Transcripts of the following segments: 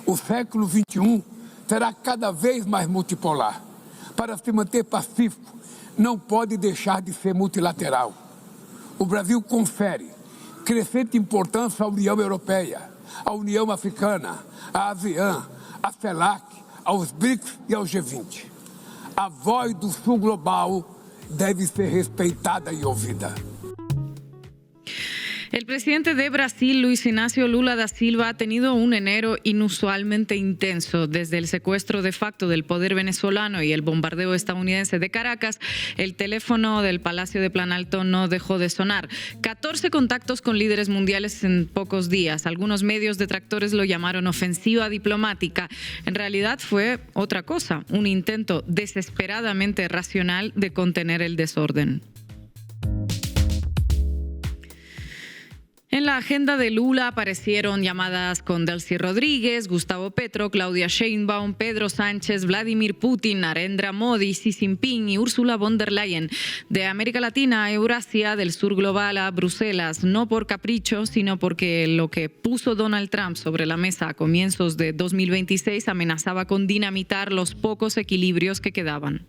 O século XXI será cada vez mais multipolar. Para se manter pacífico, não pode deixar de ser multilateral. O Brasil confere crescente importância à União Europeia, à União Africana, à ASEAN, à CELAC, aos BRICS e ao G20. A voz do Sul global debe ser respeitada y ouvida. El presidente de Brasil, Luis Inácio Lula da Silva, ha tenido un enero inusualmente intenso. Desde el secuestro de facto del poder venezolano y el bombardeo estadounidense de Caracas, el teléfono del Palacio de Planalto no dejó de sonar. 14 contactos con líderes mundiales en pocos días. Algunos medios detractores lo llamaron ofensiva diplomática. En realidad fue otra cosa, un intento desesperadamente racional de contener el desorden. En la agenda de Lula aparecieron llamadas con Delcy Rodríguez, Gustavo Petro, Claudia Sheinbaum, Pedro Sánchez, Vladimir Putin, Narendra Modi, Xi Jinping y Ursula von der Leyen. De América Latina a Eurasia, del sur global a Bruselas, no por capricho, sino porque lo que puso Donald Trump sobre la mesa a comienzos de 2026 amenazaba con dinamitar los pocos equilibrios que quedaban.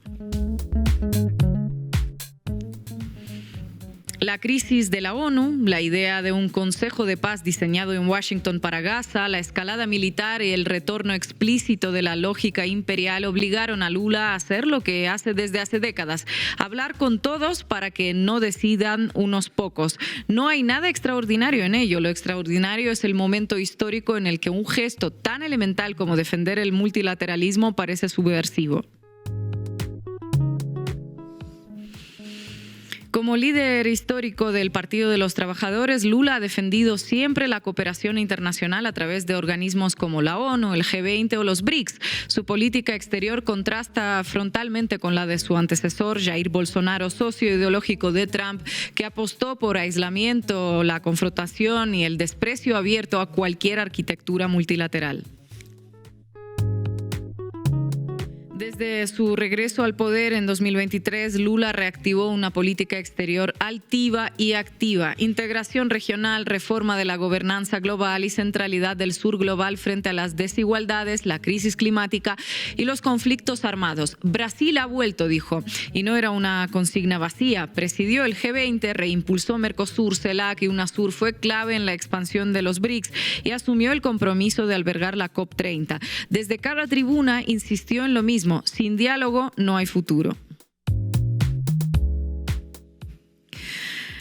La crisis de la ONU, la idea de un Consejo de Paz diseñado en Washington para Gaza, la escalada militar y el retorno explícito de la lógica imperial obligaron a Lula a hacer lo que hace desde hace décadas, hablar con todos para que no decidan unos pocos. No hay nada extraordinario en ello, lo extraordinario es el momento histórico en el que un gesto tan elemental como defender el multilateralismo parece subversivo. Como líder histórico del Partido de los Trabajadores, Lula ha defendido siempre la cooperación internacional a través de organismos como la ONU, el G20 o los BRICS. Su política exterior contrasta frontalmente con la de su antecesor, Jair Bolsonaro, socio ideológico de Trump, que apostó por aislamiento, la confrontación y el desprecio abierto a cualquier arquitectura multilateral. Desde su regreso al poder en 2023, Lula reactivó una política exterior altiva y activa, integración regional, reforma de la gobernanza global y centralidad del sur global frente a las desigualdades, la crisis climática y los conflictos armados. Brasil ha vuelto, dijo, y no era una consigna vacía. Presidió el G20, reimpulsó Mercosur, CELAC y UNASUR, fue clave en la expansión de los BRICS y asumió el compromiso de albergar la COP30. Desde cada tribuna insistió en lo mismo. Sin diálogo no hay futuro.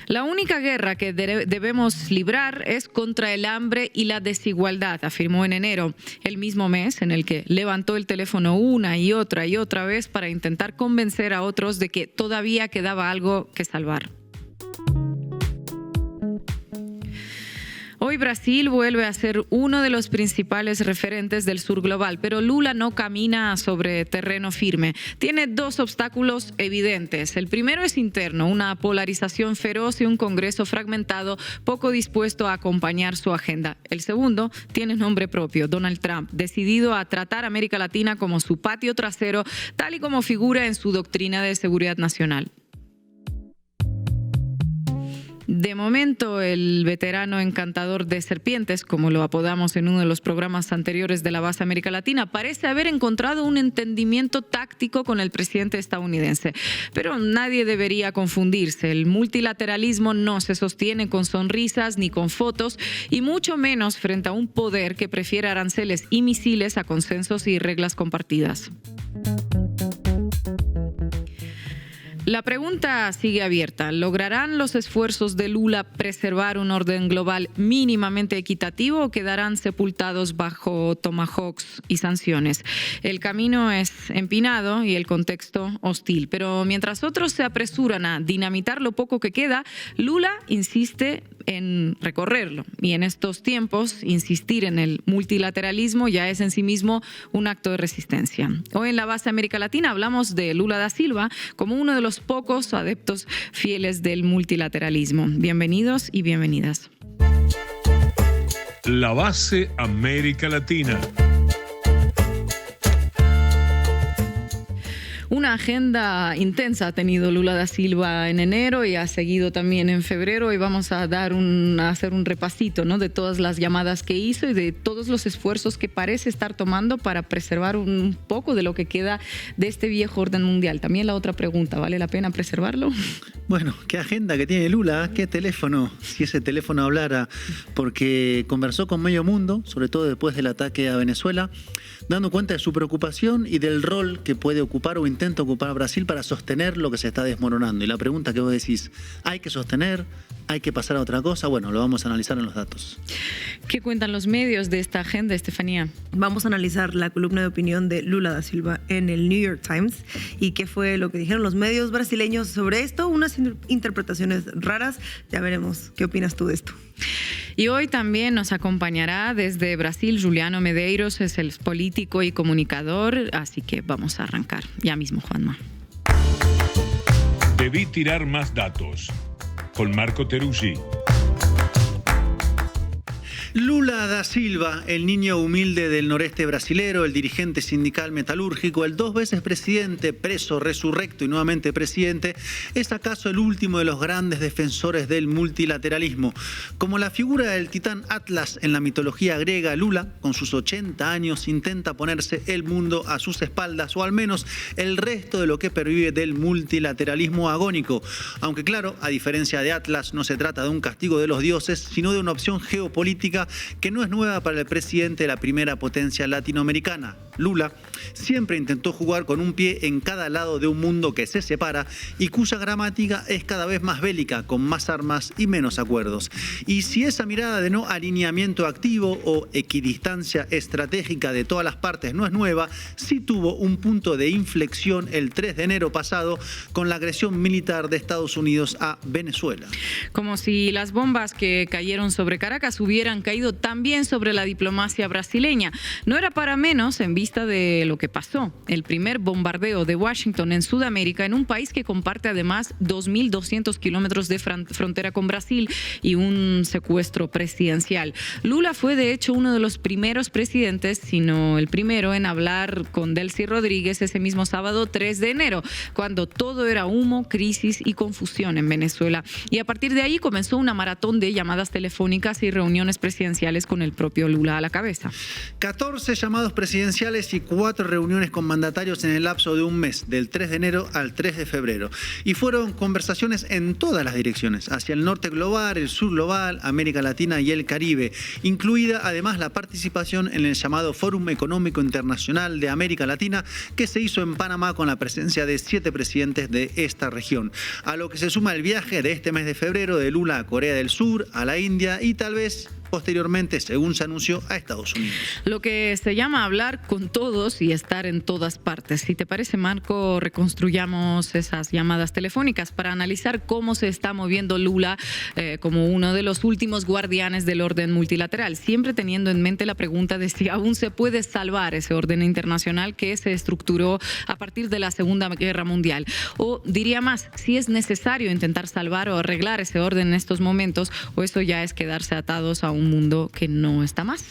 La única guerra que debemos librar es contra el hambre y la desigualdad, afirmó en enero, el mismo mes en el que levantó el teléfono una y otra vez para intentar convencer a otros de que todavía quedaba algo que salvar. Hoy Brasil vuelve a ser uno de los principales referentes del sur global, pero Lula no camina sobre terreno firme. Tiene dos obstáculos evidentes. El primero es interno, una polarización feroz y un Congreso fragmentado, poco dispuesto a acompañar su agenda. El segundo tiene nombre propio, Donald Trump, decidido a tratar a América Latina como su patio trasero, tal y como figura en su doctrina de seguridad nacional. De momento, el veterano encantador de serpientes, como lo apodamos en uno de los programas anteriores de la base América Latina, parece haber encontrado un entendimiento táctico con el presidente estadounidense. Pero nadie debería confundirse. El multilateralismo no se sostiene con sonrisas ni con fotos, y mucho menos frente a un poder que prefiere aranceles y misiles a consensos y reglas compartidas. La pregunta sigue abierta. ¿Lograrán los esfuerzos de Lula preservar un orden global mínimamente equitativo o quedarán sepultados bajo tomahawks y sanciones? El camino es empinado y el contexto hostil. Pero mientras otros se apresuran a dinamitar lo poco que queda, Lula insiste en recorrerlo. Y en estos tiempos, insistir en el multilateralismo ya es en sí mismo un acto de resistencia. Hoy en la base América Latina hablamos de Lula da Silva como uno de los pocos adeptos fieles del multilateralismo. Bienvenidos y bienvenidas. La base América Latina. Una agenda intensa ha tenido Lula da Silva en enero y ha seguido también en febrero, y vamos a hacer un repasito, ¿no?, de todas las llamadas que hizo y de todos los esfuerzos que parece estar tomando para preservar un poco de lo que queda de este viejo orden mundial. También la otra pregunta, ¿vale la pena preservarlo? Bueno, qué agenda que tiene Lula, qué teléfono, si ese teléfono hablara, porque conversó con medio mundo, sobre todo después del ataque a Venezuela, dando cuenta de su preocupación y del rol que puede ocupar o intenta ocupar Brasil para sostener lo que se está desmoronando. Y la pregunta que vos decís, ¿hay que sostener? ¿Hay que pasar a otra cosa? Bueno, lo vamos a analizar en los datos. ¿Qué cuentan los medios de esta agenda, Estefanía? Vamos a analizar la columna de opinión de Lula da Silva en el New York Times y qué fue lo que dijeron los medios brasileños sobre esto. Unas interpretaciones raras. Ya veremos qué opinas tú de esto. Y hoy también nos acompañará desde Brasil Juliano Medeiros, es el político y comunicador, así que vamos a arrancar ya mismo, Juanma. Debí tirar más datos, con Marco Teruggi. Lula da Silva, el niño humilde del noreste brasilero, el dirigente sindical metalúrgico, el 2 veces presidente, preso, resurrecto y nuevamente presidente, es acaso el último de los grandes defensores del multilateralismo. Como la figura del titán Atlas en la mitología griega, Lula, con sus 80 años, intenta ponerse el mundo a sus espaldas, o al menos el resto de lo que pervive del multilateralismo agónico. Aunque claro, a diferencia de Atlas, no se trata de un castigo de los dioses, sino de una opción geopolítica que no es nueva para el presidente de la primera potencia latinoamericana. Lula siempre intentó jugar con un pie en cada lado de un mundo que se separa y cuya gramática es cada vez más bélica, con más armas y menos acuerdos. Y si esa mirada de no alineamiento activo o equidistancia estratégica de todas las partes no es nueva, sí tuvo un punto de inflexión el 3 de enero pasado con la agresión militar de Estados Unidos a Venezuela. Como si las bombas que cayeron sobre Caracas hubieran caído también sobre la diplomacia brasileña. No era para menos en vista de lo que pasó, el primer bombardeo de Washington en Sudamérica, en un país que comparte además 2.200 kilómetros de frontera con Brasil y un secuestro presidencial. Lula fue de hecho uno de los primeros presidentes, si no el primero, en hablar con Delcy Rodríguez ese mismo sábado 3 de enero, cuando todo era humo, crisis y confusión en Venezuela. Y a partir de ahí comenzó una maratón de llamadas telefónicas y reuniones presidenciales con el propio Lula a la cabeza. 14 llamados presidenciales y 4 reuniones con mandatarios en el lapso de un mes, del 3 de enero al 3 de febrero. Y fueron conversaciones en todas las direcciones, hacia el norte global, el sur global, América Latina y el Caribe, incluida además la participación en el llamado Fórum Económico Internacional de América Latina, que se hizo en Panamá con la presencia de 7 presidentes de esta región. A lo que se suma el viaje de este mes de febrero de Lula a Corea del Sur, a la India y tal vez posteriormente, según se anunció, a Estados Unidos. Lo que se llama hablar con todos y estar en todas partes. Si te parece, Marco, reconstruyamos esas llamadas telefónicas para analizar cómo se está moviendo Lula como uno de los últimos guardianes del orden multilateral, siempre teniendo en mente la pregunta de si aún se puede salvar ese orden internacional que se estructuró a partir de la Segunda Guerra Mundial. O diría más, si es necesario intentar salvar o arreglar ese orden en estos momentos, o eso ya es quedarse atados a un mundo que no está más.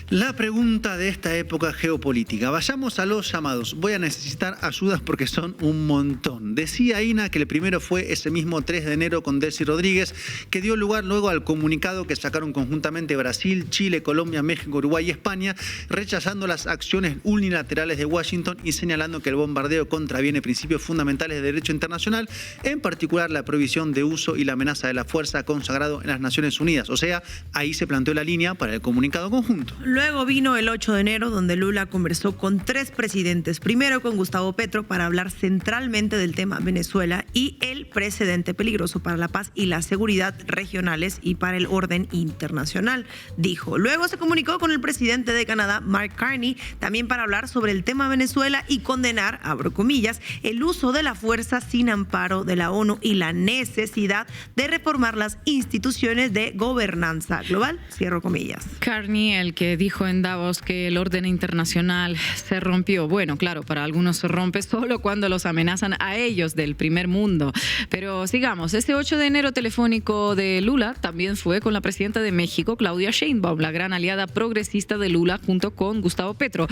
La pregunta de esta época geopolítica. Vayamos a los llamados. Voy a necesitar ayudas porque son un montón. Decía Ina que el primero fue ese mismo 3 de enero con Delcy Rodríguez, que dio lugar luego al comunicado que sacaron conjuntamente Brasil, Chile, Colombia, México, Uruguay y España, rechazando las acciones unilaterales de Washington y señalando que el bombardeo contraviene principios fundamentales de derecho internacional, en particular la prohibición de uso y la amenaza de la fuerza consagrado en las Naciones Unidas. O sea, ahí se planteó la línea para el comunicado conjunto. Luego vino el 8 de enero, donde Lula conversó con 3 presidentes. Primero con Gustavo Petro para hablar centralmente del tema Venezuela y el precedente peligroso para la paz y la seguridad regionales y para el orden internacional, dijo. Luego se comunicó con el presidente de Canadá, Mark Carney, también para hablar sobre el tema Venezuela y condenar, abro comillas, el uso de la fuerza sin amparo de la ONU y la necesidad de reformar las instituciones de gobernanza global. Cierro comillas. Carney, el que dijo en Davos que el orden internacional se rompió. Bueno, claro, para algunos se rompe solo cuando los amenazan a ellos del primer mundo. Pero sigamos, este 8 de enero telefónico de Lula también fue con la presidenta de México, Claudia Sheinbaum, la gran aliada progresista de Lula, junto con Gustavo Petro,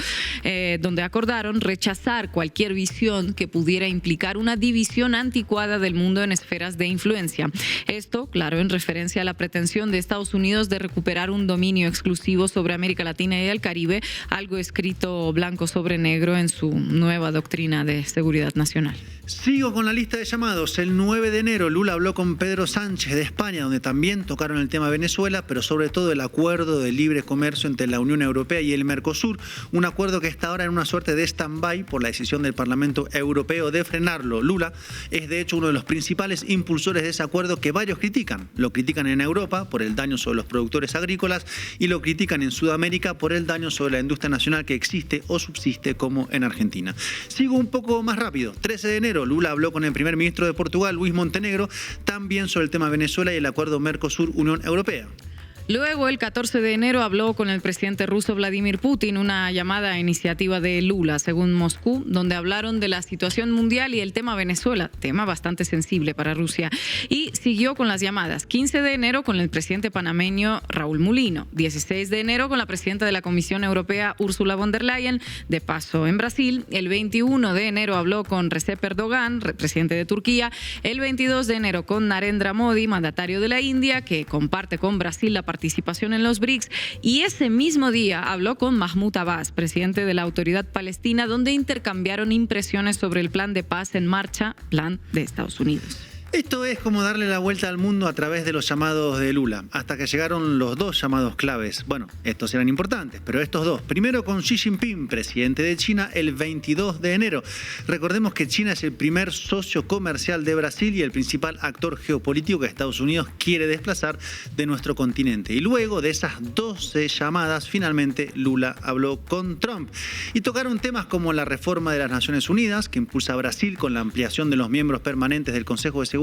donde acordaron rechazar cualquier visión que pudiera implicar una división anticuada del mundo en esferas de influencia. Esto, claro, en referencia a la pretensión de Estados Unidos de recuperar un dominio exclusivo sobre América Latina y el Caribe, algo escrito blanco sobre negro en su nueva doctrina de seguridad nacional. Sigo con la lista de llamados. El 9 de enero Lula habló con Pedro Sánchez de España, donde también tocaron el tema Venezuela, pero sobre todo el acuerdo de libre comercio entre la Unión Europea y el Mercosur, un acuerdo que está ahora en una suerte de stand-by por la decisión del Parlamento Europeo de frenarlo. Lula es de hecho uno de los principales impulsores de ese acuerdo que varios critican. Lo critican en Europa por el daño sobre los productores agrícolas y lo critican en Sudamérica por el daño sobre la industria nacional que existe o subsiste como en Argentina. Sigo un poco más rápido. 13 de enero Lula habló con el primer ministro de Portugal, Luis Montenegro, también sobre el tema Venezuela y el acuerdo Mercosur-Unión Europea. Luego, el 14 de enero, habló con el presidente ruso Vladimir Putin, una llamada a iniciativa de Lula, según Moscú, donde hablaron de la situación mundial y el tema Venezuela, tema bastante sensible para Rusia. Y siguió con las llamadas. 15 de enero con el presidente panameño Raúl Mulino. 16 de enero con la presidenta de la Comisión Europea, Ursula von der Leyen, de paso en Brasil. El 21 de enero habló con Recep Erdogan, presidente de Turquía. El 22 de enero con Narendra Modi, mandatario de la India, que comparte con Brasil la participación en los BRICS, y ese mismo día habló con Mahmoud Abbas, presidente de la Autoridad Palestina, donde intercambiaron impresiones sobre el plan de paz en marcha, plan de Estados Unidos. Esto es como darle la vuelta al mundo a través de los llamados de Lula, hasta que llegaron los dos llamados claves. Bueno, estos eran importantes, pero estos dos. Primero con Xi Jinping, presidente de China, el 22 de enero. Recordemos que China es el primer socio comercial de Brasil y el principal actor geopolítico que Estados Unidos quiere desplazar de nuestro continente. Y luego de esas 12 llamadas, finalmente Lula habló con Trump. Y tocaron temas como la reforma de las Naciones Unidas, que impulsa a Brasil con la ampliación de los miembros permanentes del Consejo de Seguridad,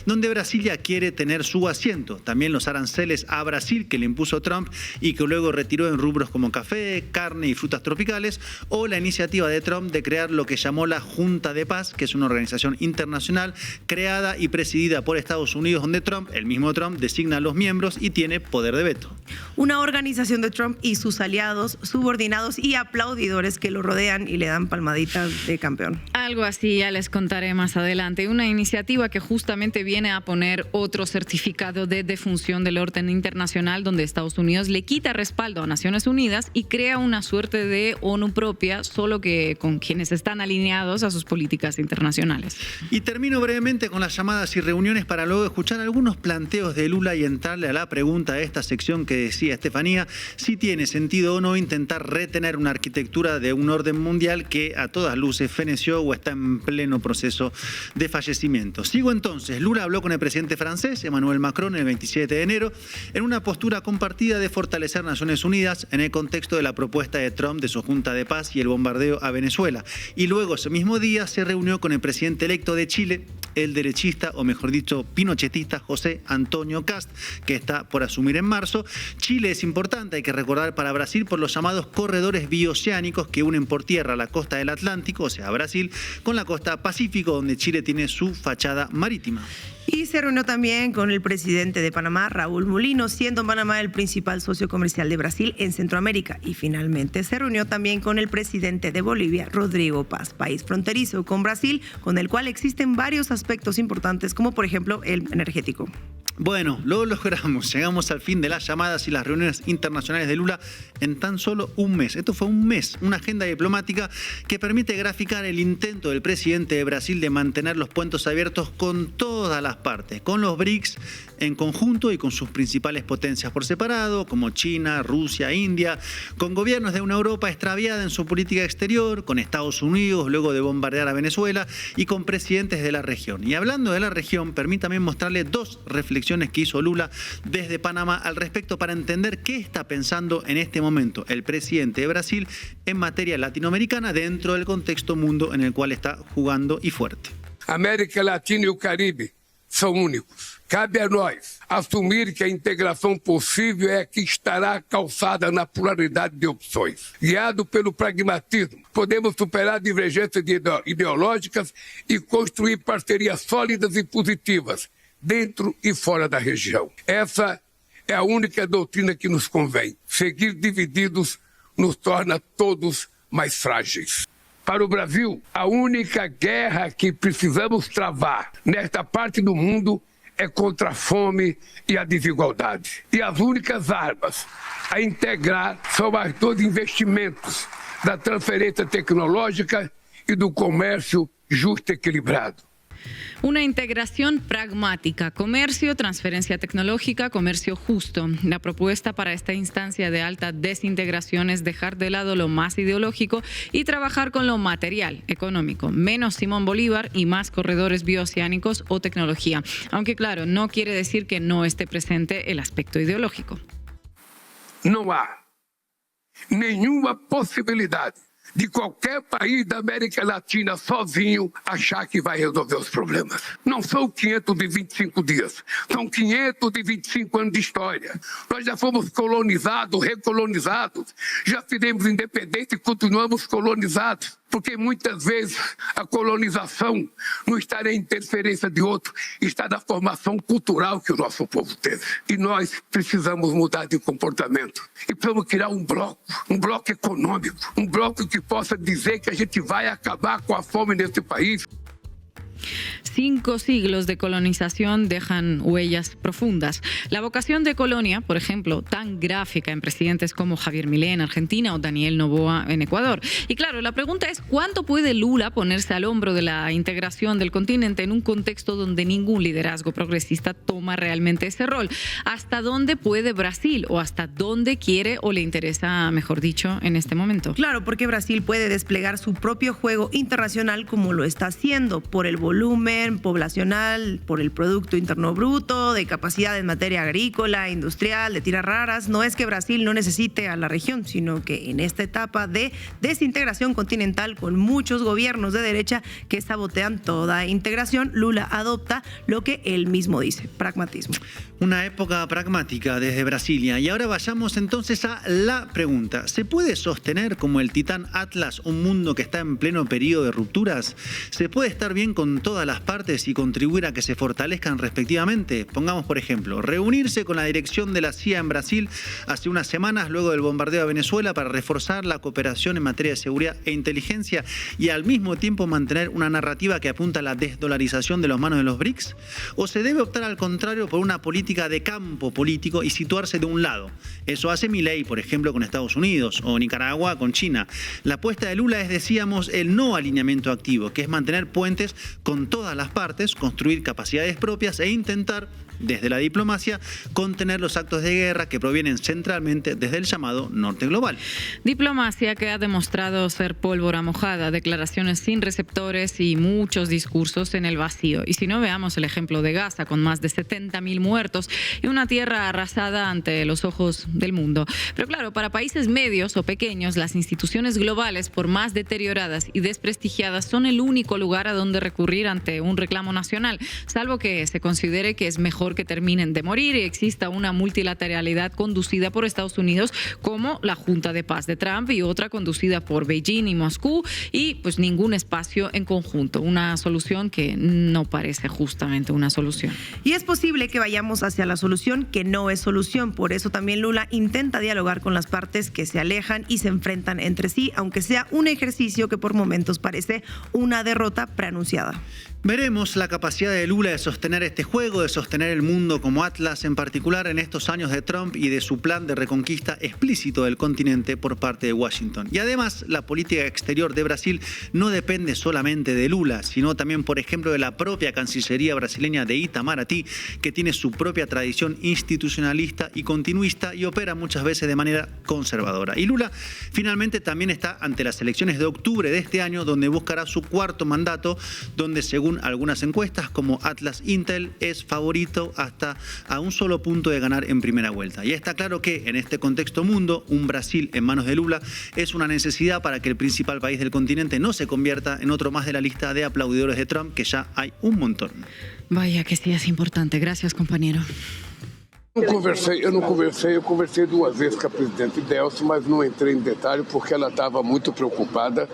donde Brasil ya quiere tener su asiento. También los aranceles a Brasil que le impuso Trump y que luego retiró en rubros como café, carne y frutas tropicales, o la iniciativa de Trump de crear lo que llamó la Junta de Paz, que es una organización internacional creada y presidida por Estados Unidos, donde Trump, el mismo Trump, designa a los miembros y tiene poder de veto. Una organización de Trump y sus aliados, subordinados y aplaudidores que lo rodean y le dan palmaditas de campeón. Algo así, ya les contaré más adelante. Una iniciativa que justamente viene a poner otro certificado de defunción del orden internacional, donde Estados Unidos le quita respaldo a Naciones Unidas y crea una suerte de ONU propia, solo que con quienes están alineados a sus políticas internacionales. Y termino brevemente con las llamadas y reuniones para luego escuchar algunos planteos de Lula y entrarle a la pregunta de esta sección que decía Estefanía, si tiene sentido o no intentar retener una arquitectura de un orden mundial que a todas luces feneció o está en pleno proceso de fallecimiento. Sigo entonces. Lula habló con el presidente francés, Emmanuel Macron, el 27 de enero, en una postura compartida de fortalecer Naciones Unidas en el contexto de la propuesta de Trump de su Junta de Paz y el bombardeo a Venezuela. Y luego ese mismo día se reunió con el presidente electo de Chile, el derechista, o mejor dicho, pinochetista, José Antonio Kast, que está por asumir en marzo. Chile es importante, hay que recordar, para Brasil por los llamados corredores bioceánicos que unen por tierra la costa del Atlántico, o sea, Brasil, con la costa Pacífico, donde Chile tiene su fachada marítima. Y se reunió también con el presidente de Panamá, Raúl Mulino, siendo Panamá el principal socio comercial de Brasil en Centroamérica. Y finalmente se reunió también con el presidente de Bolivia, Rodrigo Paz, país fronterizo con Brasil, con el cual existen varios aspectos importantes, como por ejemplo el energético. Bueno, lo logramos. Llegamos al fin de las llamadas y las reuniones internacionales de Lula en tan solo un mes. Esto fue un mes, una agenda diplomática que permite graficar el intento del presidente de Brasil de mantener los puentes abiertos con todas las partes, con los BRICS en conjunto y con sus principales potencias por separado, como China, Rusia, India, con gobiernos de una Europa extraviada en su política exterior, con Estados Unidos luego de bombardear a Venezuela y con presidentes de la región. Y hablando de la región, permítame mostrarle dos reflexiones que hizo Lula desde Panamá al respecto para entender qué está pensando en este momento el presidente de Brasil en materia latinoamericana dentro del contexto mundo en el cual está jugando y fuerte. América Latina y el Caribe são únicos. Cabe a nós assumir que a integração possível é a que estará calçada na pluralidade de opções. Guiado pelo pragmatismo, podemos superar divergências ideológicas e construir parcerias sólidas e positivas dentro e fora da região. Essa é a única doutrina que nos convém. Seguir divididos nos torna todos mais frágeis. Para o Brasil, a única guerra que precisamos travar nesta parte do mundo é contra a fome e a desigualdade. E as únicas armas a integrar são as dos investimentos, da transferência tecnológica y do comercio justo y equilibrado. Una integración pragmática, comercio, transferencia tecnológica, comercio justo. La propuesta para esta instancia de alta desintegración es dejar de lado lo más ideológico y trabajar con lo material, económico. Menos Simón Bolívar y más corredores bioceánicos o tecnología. Aunque claro, no quiere decir que no esté presente el aspecto ideológico. Não há nenhuma possibilidade de qualquer país da América Latina sozinho achar que vai resolver os problemas. Não são 525 dias, são 525 anos de história. Nós já fomos colonizados, recolonizados, já fizemos independência e continuamos colonizados. Porque muitas vezes a colonização não está na interferência de outro, está na formação cultural que o nosso povo teve. E nós precisamos mudar de comportamento. E precisamos criar um bloco econômico, um bloco que possa dizer que a gente vai acabar com a fome nesse país. 5 siglos de colonización dejan huellas profundas. La vocación de colonia, por ejemplo, tan gráfica en presidentes como Javier Milei en Argentina o Daniel Noboa en Ecuador. Y claro, la pregunta es ¿cuánto puede Lula ponerse al hombro de la integración del continente en un contexto donde ningún liderazgo progresista toma realmente ese rol? ¿Hasta dónde puede Brasil o hasta dónde quiere o le interesa, mejor dicho, en este momento? Claro, porque Brasil puede desplegar su propio juego internacional como lo está haciendo por el volumen poblacional, por el Producto Interno Bruto, de capacidad en materia agrícola, industrial, de tierras raras. No es que Brasil no necesite a la región, sino que en esta etapa de desintegración continental con muchos gobiernos de derecha que sabotean toda integración, Lula adopta lo que él mismo dice, pragmatismo. Una época pragmática desde Brasilia. Y ahora vayamos entonces a la pregunta. ¿Se puede sostener como el titán Atlas un mundo que está en pleno periodo de rupturas? ¿Se puede estar bien con todas las partes y contribuir a que se fortalezcan respectivamente? Pongamos, por ejemplo, reunirse con la dirección de la CIA en Brasil hace unas semanas luego del bombardeo a Venezuela para reforzar la cooperación en materia de seguridad e inteligencia y al mismo tiempo mantener una narrativa que apunta a la desdolarización de los manos de los BRICS. ¿O se debe optar al contrario por una política de campo político y situarse de un lado? Eso hace Milei, por ejemplo, con Estados Unidos o Nicaragua con China. La apuesta de Lula es, decíamos, el no alineamiento activo, que es mantener puentes con todas las partes, construir capacidades propias e intentar, desde la diplomacia, contener los actos de guerra que provienen centralmente desde el llamado norte global. Diplomacia que ha demostrado ser pólvora mojada, declaraciones sin receptores y muchos discursos en el vacío. Y si no, veamos el ejemplo de Gaza, con más de 70.000 muertos y una tierra arrasada ante los ojos del mundo. Pero claro, para países medios o pequeños, las instituciones globales, por más deterioradas y desprestigiadas, son el único lugar a donde recurrir ante un reclamo nacional, salvo que se considere que es mejor que terminen de morir y exista una multilateralidad conducida por Estados Unidos, como la Junta de Paz de Trump, y otra conducida por Beijing y Moscú, y pues ningún espacio en conjunto. Una solución que no parece justamente una solución. Y es posible que vayamos hacia la solución que no es solución. Por eso también Lula intenta dialogar con las partes que se alejan y se enfrentan entre sí, aunque sea un ejercicio que por momentos parece una derrota preanunciada. Veremos la capacidad de Lula de sostener este juego, de sostener el mundo como Atlas, en particular en estos años de Trump y de su plan de reconquista explícito del continente por parte de Washington. Y además, la política exterior de Brasil no depende solamente de Lula, sino también, por ejemplo, de la propia Cancillería brasileña de Itamaraty, que tiene su propia tradición institucionalista y continuista y opera muchas veces de manera conservadora. Y Lula finalmente también está ante las elecciones de octubre de este año, donde buscará su cuarto mandato, donde donde según algunas encuestas como Atlas Intel es favorito hasta a un solo punto de ganar en primera vuelta. Y está claro que en este contexto mundo, un Brasil en manos de Lula es una necesidad para que el principal país del continente no se convierta en otro más de la lista de aplaudidores de Trump, que ya hay un montón. Vaya que sí es importante. Gracias, compañero. Eu conversei 2 vezes com a presidente Delcy, mas não entrei em detalhe porque ela estava muito preocupada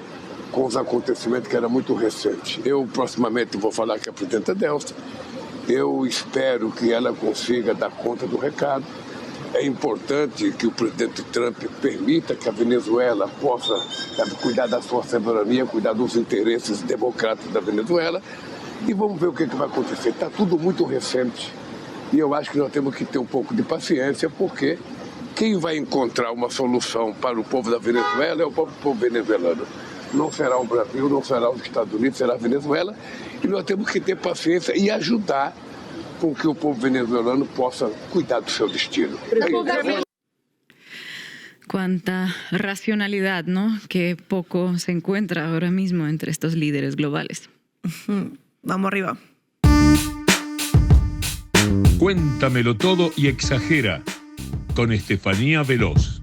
com os acontecimentos que era muito recente. Eu proximamente vou falar com a presidenta Delcy. Eu espero que ela consiga dar conta do recado. É importante que o presidente Trump permita que a Venezuela possa cuidar da sua soberania, cuidar dos interesses democráticos da Venezuela. E vamos ver o que vai acontecer. Está tudo muito recente. E eu acho que nós temos que ter um pouco de paciência, porque quem vai encontrar uma solução para o povo da Venezuela é o próprio povo venezuelano. Não será o Brasil, não será os Estados Unidos, será a Venezuela. E nós temos que ter paciência e ajudar com que o povo venezuelano possa cuidar do seu destino. Cuánta racionalidad, ¿no? Que poco se encuentra ahora mismo entre estos líderes globales. Vamos arriba. Cuéntamelo todo y exagera, con Estefanía Veloz.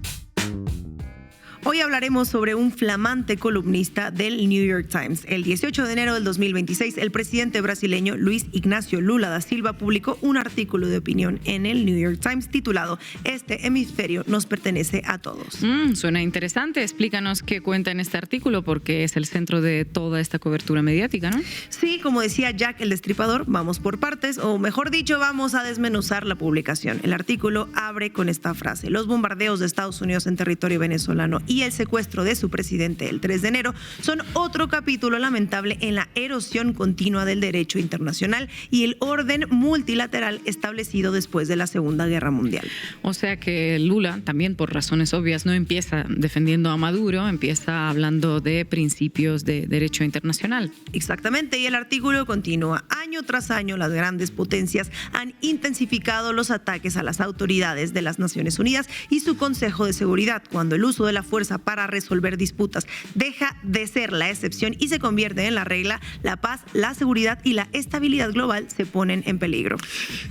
Hoy hablaremos sobre un flamante columnista del New York Times. El 18 de enero del 2026, el presidente brasileño Luis Ignacio Lula da Silva publicó un artículo de opinión en el New York Times titulado "Este hemisferio nos pertenece a todos". Suena interesante. Explícanos qué cuenta en este artículo, porque es el centro de toda esta cobertura mediática, ¿no? Sí, como decía Jack el Destripador, vamos por partes, o mejor dicho, vamos a desmenuzar la publicación. El artículo abre con esta frase: los bombardeos de Estados Unidos en territorio venezolano y el secuestro de su presidente el 3 de enero son otro capítulo lamentable en la erosión continua del derecho internacional y el orden multilateral establecido después de la Segunda Guerra Mundial. O sea que Lula, también por razones obvias, no empieza defendiendo a Maduro, empieza hablando de principios de derecho internacional. Exactamente, y el artículo continúa: año tras año las grandes potencias han intensificado los ataques a las autoridades de las Naciones Unidas y su Consejo de Seguridad, cuando el uso de la fuerza para resolver disputas deja de ser la excepción y se convierte en la regla, la paz, la seguridad y la estabilidad global se ponen en peligro.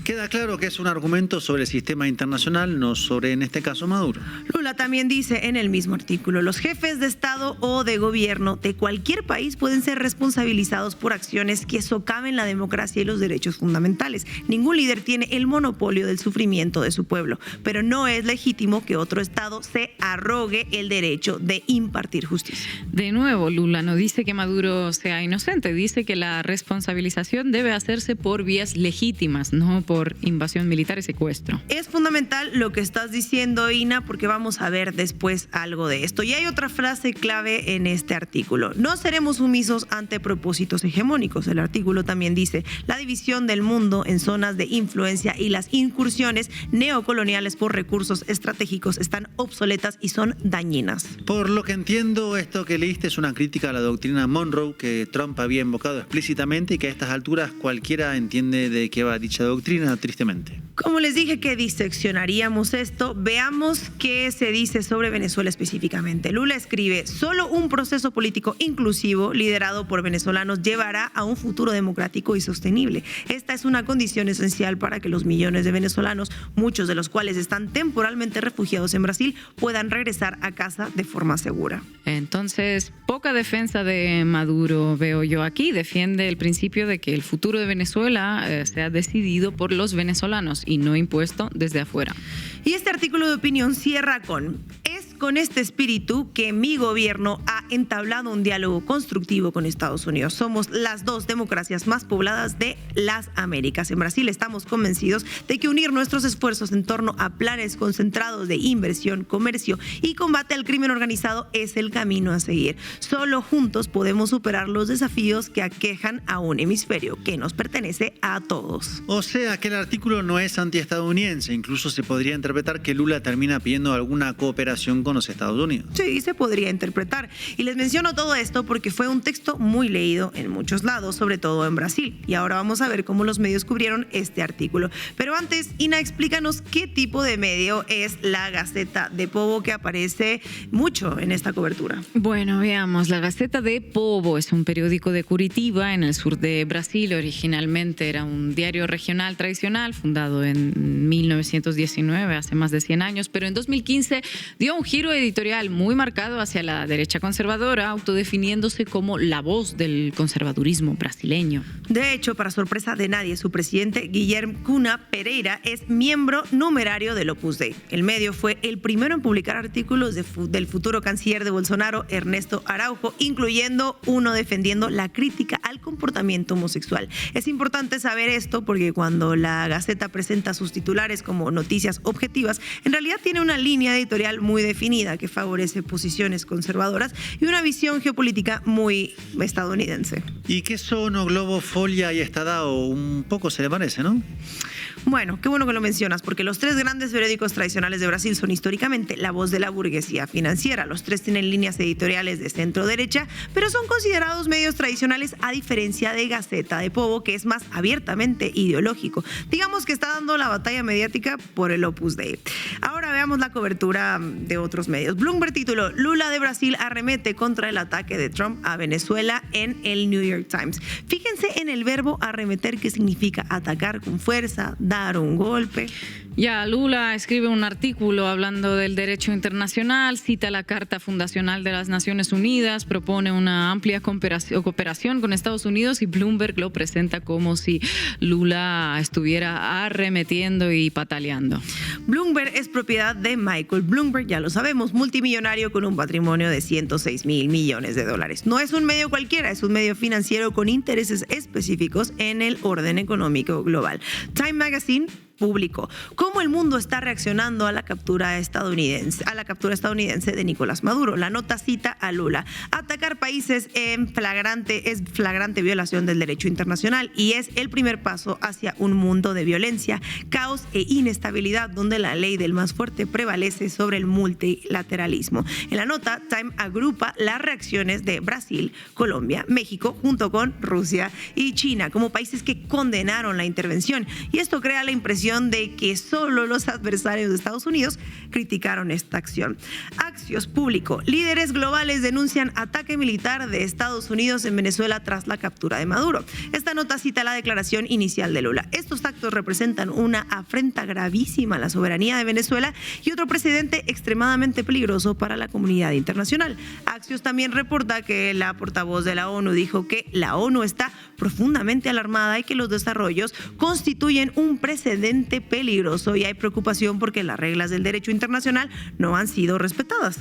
Queda claro que es un argumento sobre el sistema internacional, no sobre, en este caso, Maduro. Lula también dice en el mismo artículo: los jefes de Estado o de gobierno de cualquier país pueden ser responsabilizados por acciones que socaven la democracia y los derechos fundamentales. Ningún líder tiene el monopolio del sufrimiento de su pueblo, pero no es legítimo que otro Estado se arrogue el derecho de impartir justicia. De nuevo, Lula no dice que Maduro sea inocente, dice que la responsabilización debe hacerse por vías legítimas, no por invasión militar y secuestro. Es fundamental lo que estás diciendo, Ina, porque vamos a ver después algo de esto. Y hay otra frase clave en este artículo: no seremos sumisos ante propósitos hegemónicos. El artículo también dice: la división del mundo en zonas de influencia y las incursiones neocoloniales por recursos estratégicos están obsoletas y son dañinas. Por lo que entiendo, esto que leíste es una crítica a la doctrina Monroe que Trump había invocado explícitamente y que a estas alturas cualquiera entiende de qué va dicha doctrina, tristemente. Como les dije que diseccionaríamos esto, veamos qué se dice sobre Venezuela específicamente. Lula escribe: solo un proceso político inclusivo liderado por venezolanos llevará a un futuro democrático y sostenible. Esta es una condición esencial para que los millones de venezolanos, muchos de los cuales están temporalmente refugiados en Brasil, puedan regresar a casa de forma segura. Entonces, poca defensa de Maduro veo yo aquí. Defiende el principio de que el futuro de Venezuela sea decidido por los venezolanos y no impuesto desde afuera. Y este artículo de opinión cierra con: es con este espíritu que mi gobierno ha entablado un diálogo constructivo con Estados Unidos. Somos las dos democracias más pobladas de las Américas. En Brasil estamos convencidos de que unir nuestros esfuerzos en torno a planes concentrados de inversión, comercio y combate al crimen organizado es el camino a seguir. Solo juntos podemos superar los desafíos que aquejan a un hemisferio que nos pertenece a todos. O sea que el artículo no es antiestadounidense. Incluso se podría interpretar que Lula termina pidiendo alguna cooperación con con los Estados Unidos. Sí, se podría interpretar. Y les menciono todo esto porque fue un texto muy leído en muchos lados, sobre todo en Brasil. Y ahora vamos a ver cómo los medios cubrieron este artículo. Pero antes, Ina, explícanos qué tipo de medio es la Gaceta de Povo, que aparece mucho en esta cobertura. Bueno, veamos. La Gaceta de Povo es un periódico de Curitiba, en el sur de Brasil. Originalmente era un diario regional tradicional, fundado en 1919, hace más de 100 años, pero en 2015 dio un giro editorial muy marcado hacia la derecha conservadora, autodefiniéndose como la voz del conservadurismo brasileño. De hecho, para sorpresa de nadie, su presidente, Guilherme Cunha Pereira, es miembro numerario del Opus Dei. El medio fue el primero en publicar artículos del futuro canciller de Bolsonaro, Ernesto Araujo, incluyendo uno defendiendo la crítica al comportamiento homosexual. Es importante saber esto porque cuando la Gaceta presenta sus titulares como noticias objetivas, en realidad tiene una línea editorial muy definida que favorece posiciones conservadoras y una visión geopolítica muy estadounidense. ¿Y qué son O Globo, Folha y Estadão? Un poco se le parece, ¿no? Bueno, qué bueno que lo mencionas, porque los tres grandes periódicos tradicionales de Brasil son históricamente la voz de la burguesía financiera. Los tres tienen líneas editoriales de centro-derecha, pero son considerados medios tradicionales a diferencia de Gaceta de Povo, que es más abiertamente ideológico. Digamos que está dando la batalla mediática por el Opus Dei. Ahora veamos la cobertura de otros medios. Bloomberg tituló: Lula de Brasil arremete contra el ataque de Trump a Venezuela en el New York Times. Fíjense en el verbo arremeter, que significa atacar con fuerza, dar un golpe. Ya, Lula escribe un artículo hablando del derecho internacional, cita la Carta Fundacional de las Naciones Unidas, propone una amplia cooperación con Estados Unidos y Bloomberg lo presenta como si Lula estuviera arremetiendo y pataleando. Bloomberg es propiedad de Michael Bloomberg, ya lo sabemos, multimillonario con un patrimonio de $106 mil millones. No es un medio cualquiera, es un medio financiero con intereses específicos en el orden económico global. Time Magazine publicó cómo el mundo está reaccionando a la captura estadounidense de Nicolás Maduro. La nota cita a Lula: atacar países es flagrante violación del derecho internacional y es el primer paso hacia un mundo de violencia, caos e inestabilidad donde la ley del más fuerte prevalece sobre el multilateralismo. En la nota, Time agrupa las reacciones de Brasil, Colombia, México, junto con Rusia y China como países que condenaron la intervención, y esto crea la impresión de que solo los adversarios de Estados Unidos criticaron esta acción. Axios publicó: líderes globales denuncian ataque militar de Estados Unidos en Venezuela tras la captura de Maduro. Esta nota cita la declaración inicial de Lula: estos actos representan una afrenta gravísima a la soberanía de Venezuela y otro precedente extremadamente peligroso para la comunidad internacional. Axios también reporta que la portavoz de la ONU dijo que la ONU está profundamente alarmada y que los desarrollos constituyen un precedente peligroso y hay preocupación porque las reglas del derecho internacional no han sido respetadas.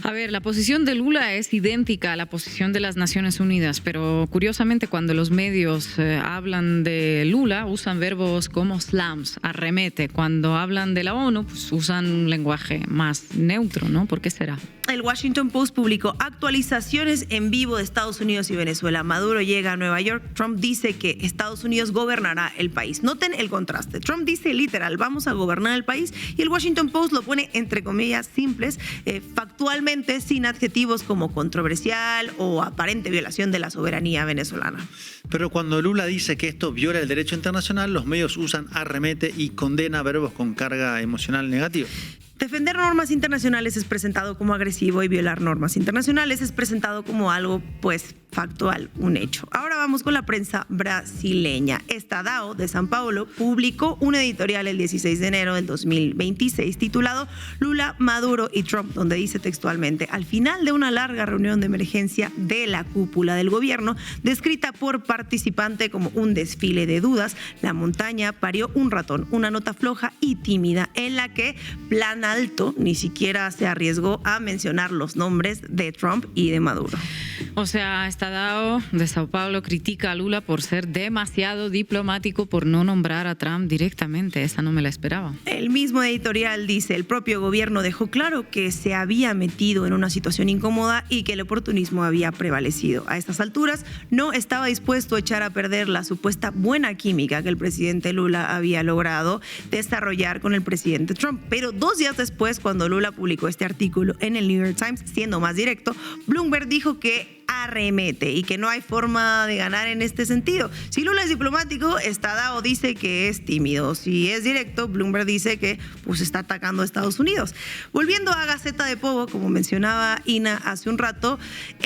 A ver, la posición de Lula es idéntica a la posición de las Naciones Unidas, pero curiosamente cuando los medios hablan de Lula usan verbos como slams, arremete. Cuando hablan de la ONU, pues usan un lenguaje más neutro, ¿no? ¿Por qué será? El Washington Post publicó actualizaciones en vivo de Estados Unidos y Venezuela. Maduro llega a Nueva York. Trump dice que Estados Unidos gobernará el país. Noten el contraste. Trump dice literal, vamos a gobernar el país, y el Washington Post lo pone entre comillas simples, factualmente, sin adjetivos como controversial o aparente violación de la soberanía venezolana. Pero cuando Lula dice que esto viola el derecho internacional, los medios usan arremete y condena verbos con carga emocional negativa. Defender normas internacionales es presentado como agresivo y violar normas internacionales es presentado como algo, pues, factual, un hecho. Ahora vamos con la prensa brasileña. Estadão de São Paulo publicó un editorial el 16 de enero del 2026 titulado Lula, Maduro y Trump, donde dice textualmente: al final de una larga reunión de emergencia de la cúpula del gobierno, descrita por participante como un desfile de dudas, la montaña parió un ratón, una nota floja y tímida en la que Plan Alto ni siquiera se arriesgó a mencionar los nombres de Trump y de Maduro. O sea, Estadao de Sao Paulo critica a Lula por ser demasiado diplomático, por no nombrar a Trump directamente. Esa no me la esperaba. El mismo editorial dice, el propio gobierno dejó claro que se había metido en una situación incómoda y que el oportunismo había prevalecido. A estas alturas no estaba dispuesto a echar a perder la supuesta buena química que el presidente Lula había logrado desarrollar con el presidente Trump. Pero 2 días después, cuando Lula publicó este artículo en el New York Times, siendo más directo, Bloomberg dijo que arremete y que no hay forma de ganar en este sentido. Si Lula es diplomático, Estadao dice que es tímido. Si es directo, Bloomberg dice que pues está atacando a Estados Unidos. Volviendo a Gaceta de Povo, como mencionaba Ina hace un rato,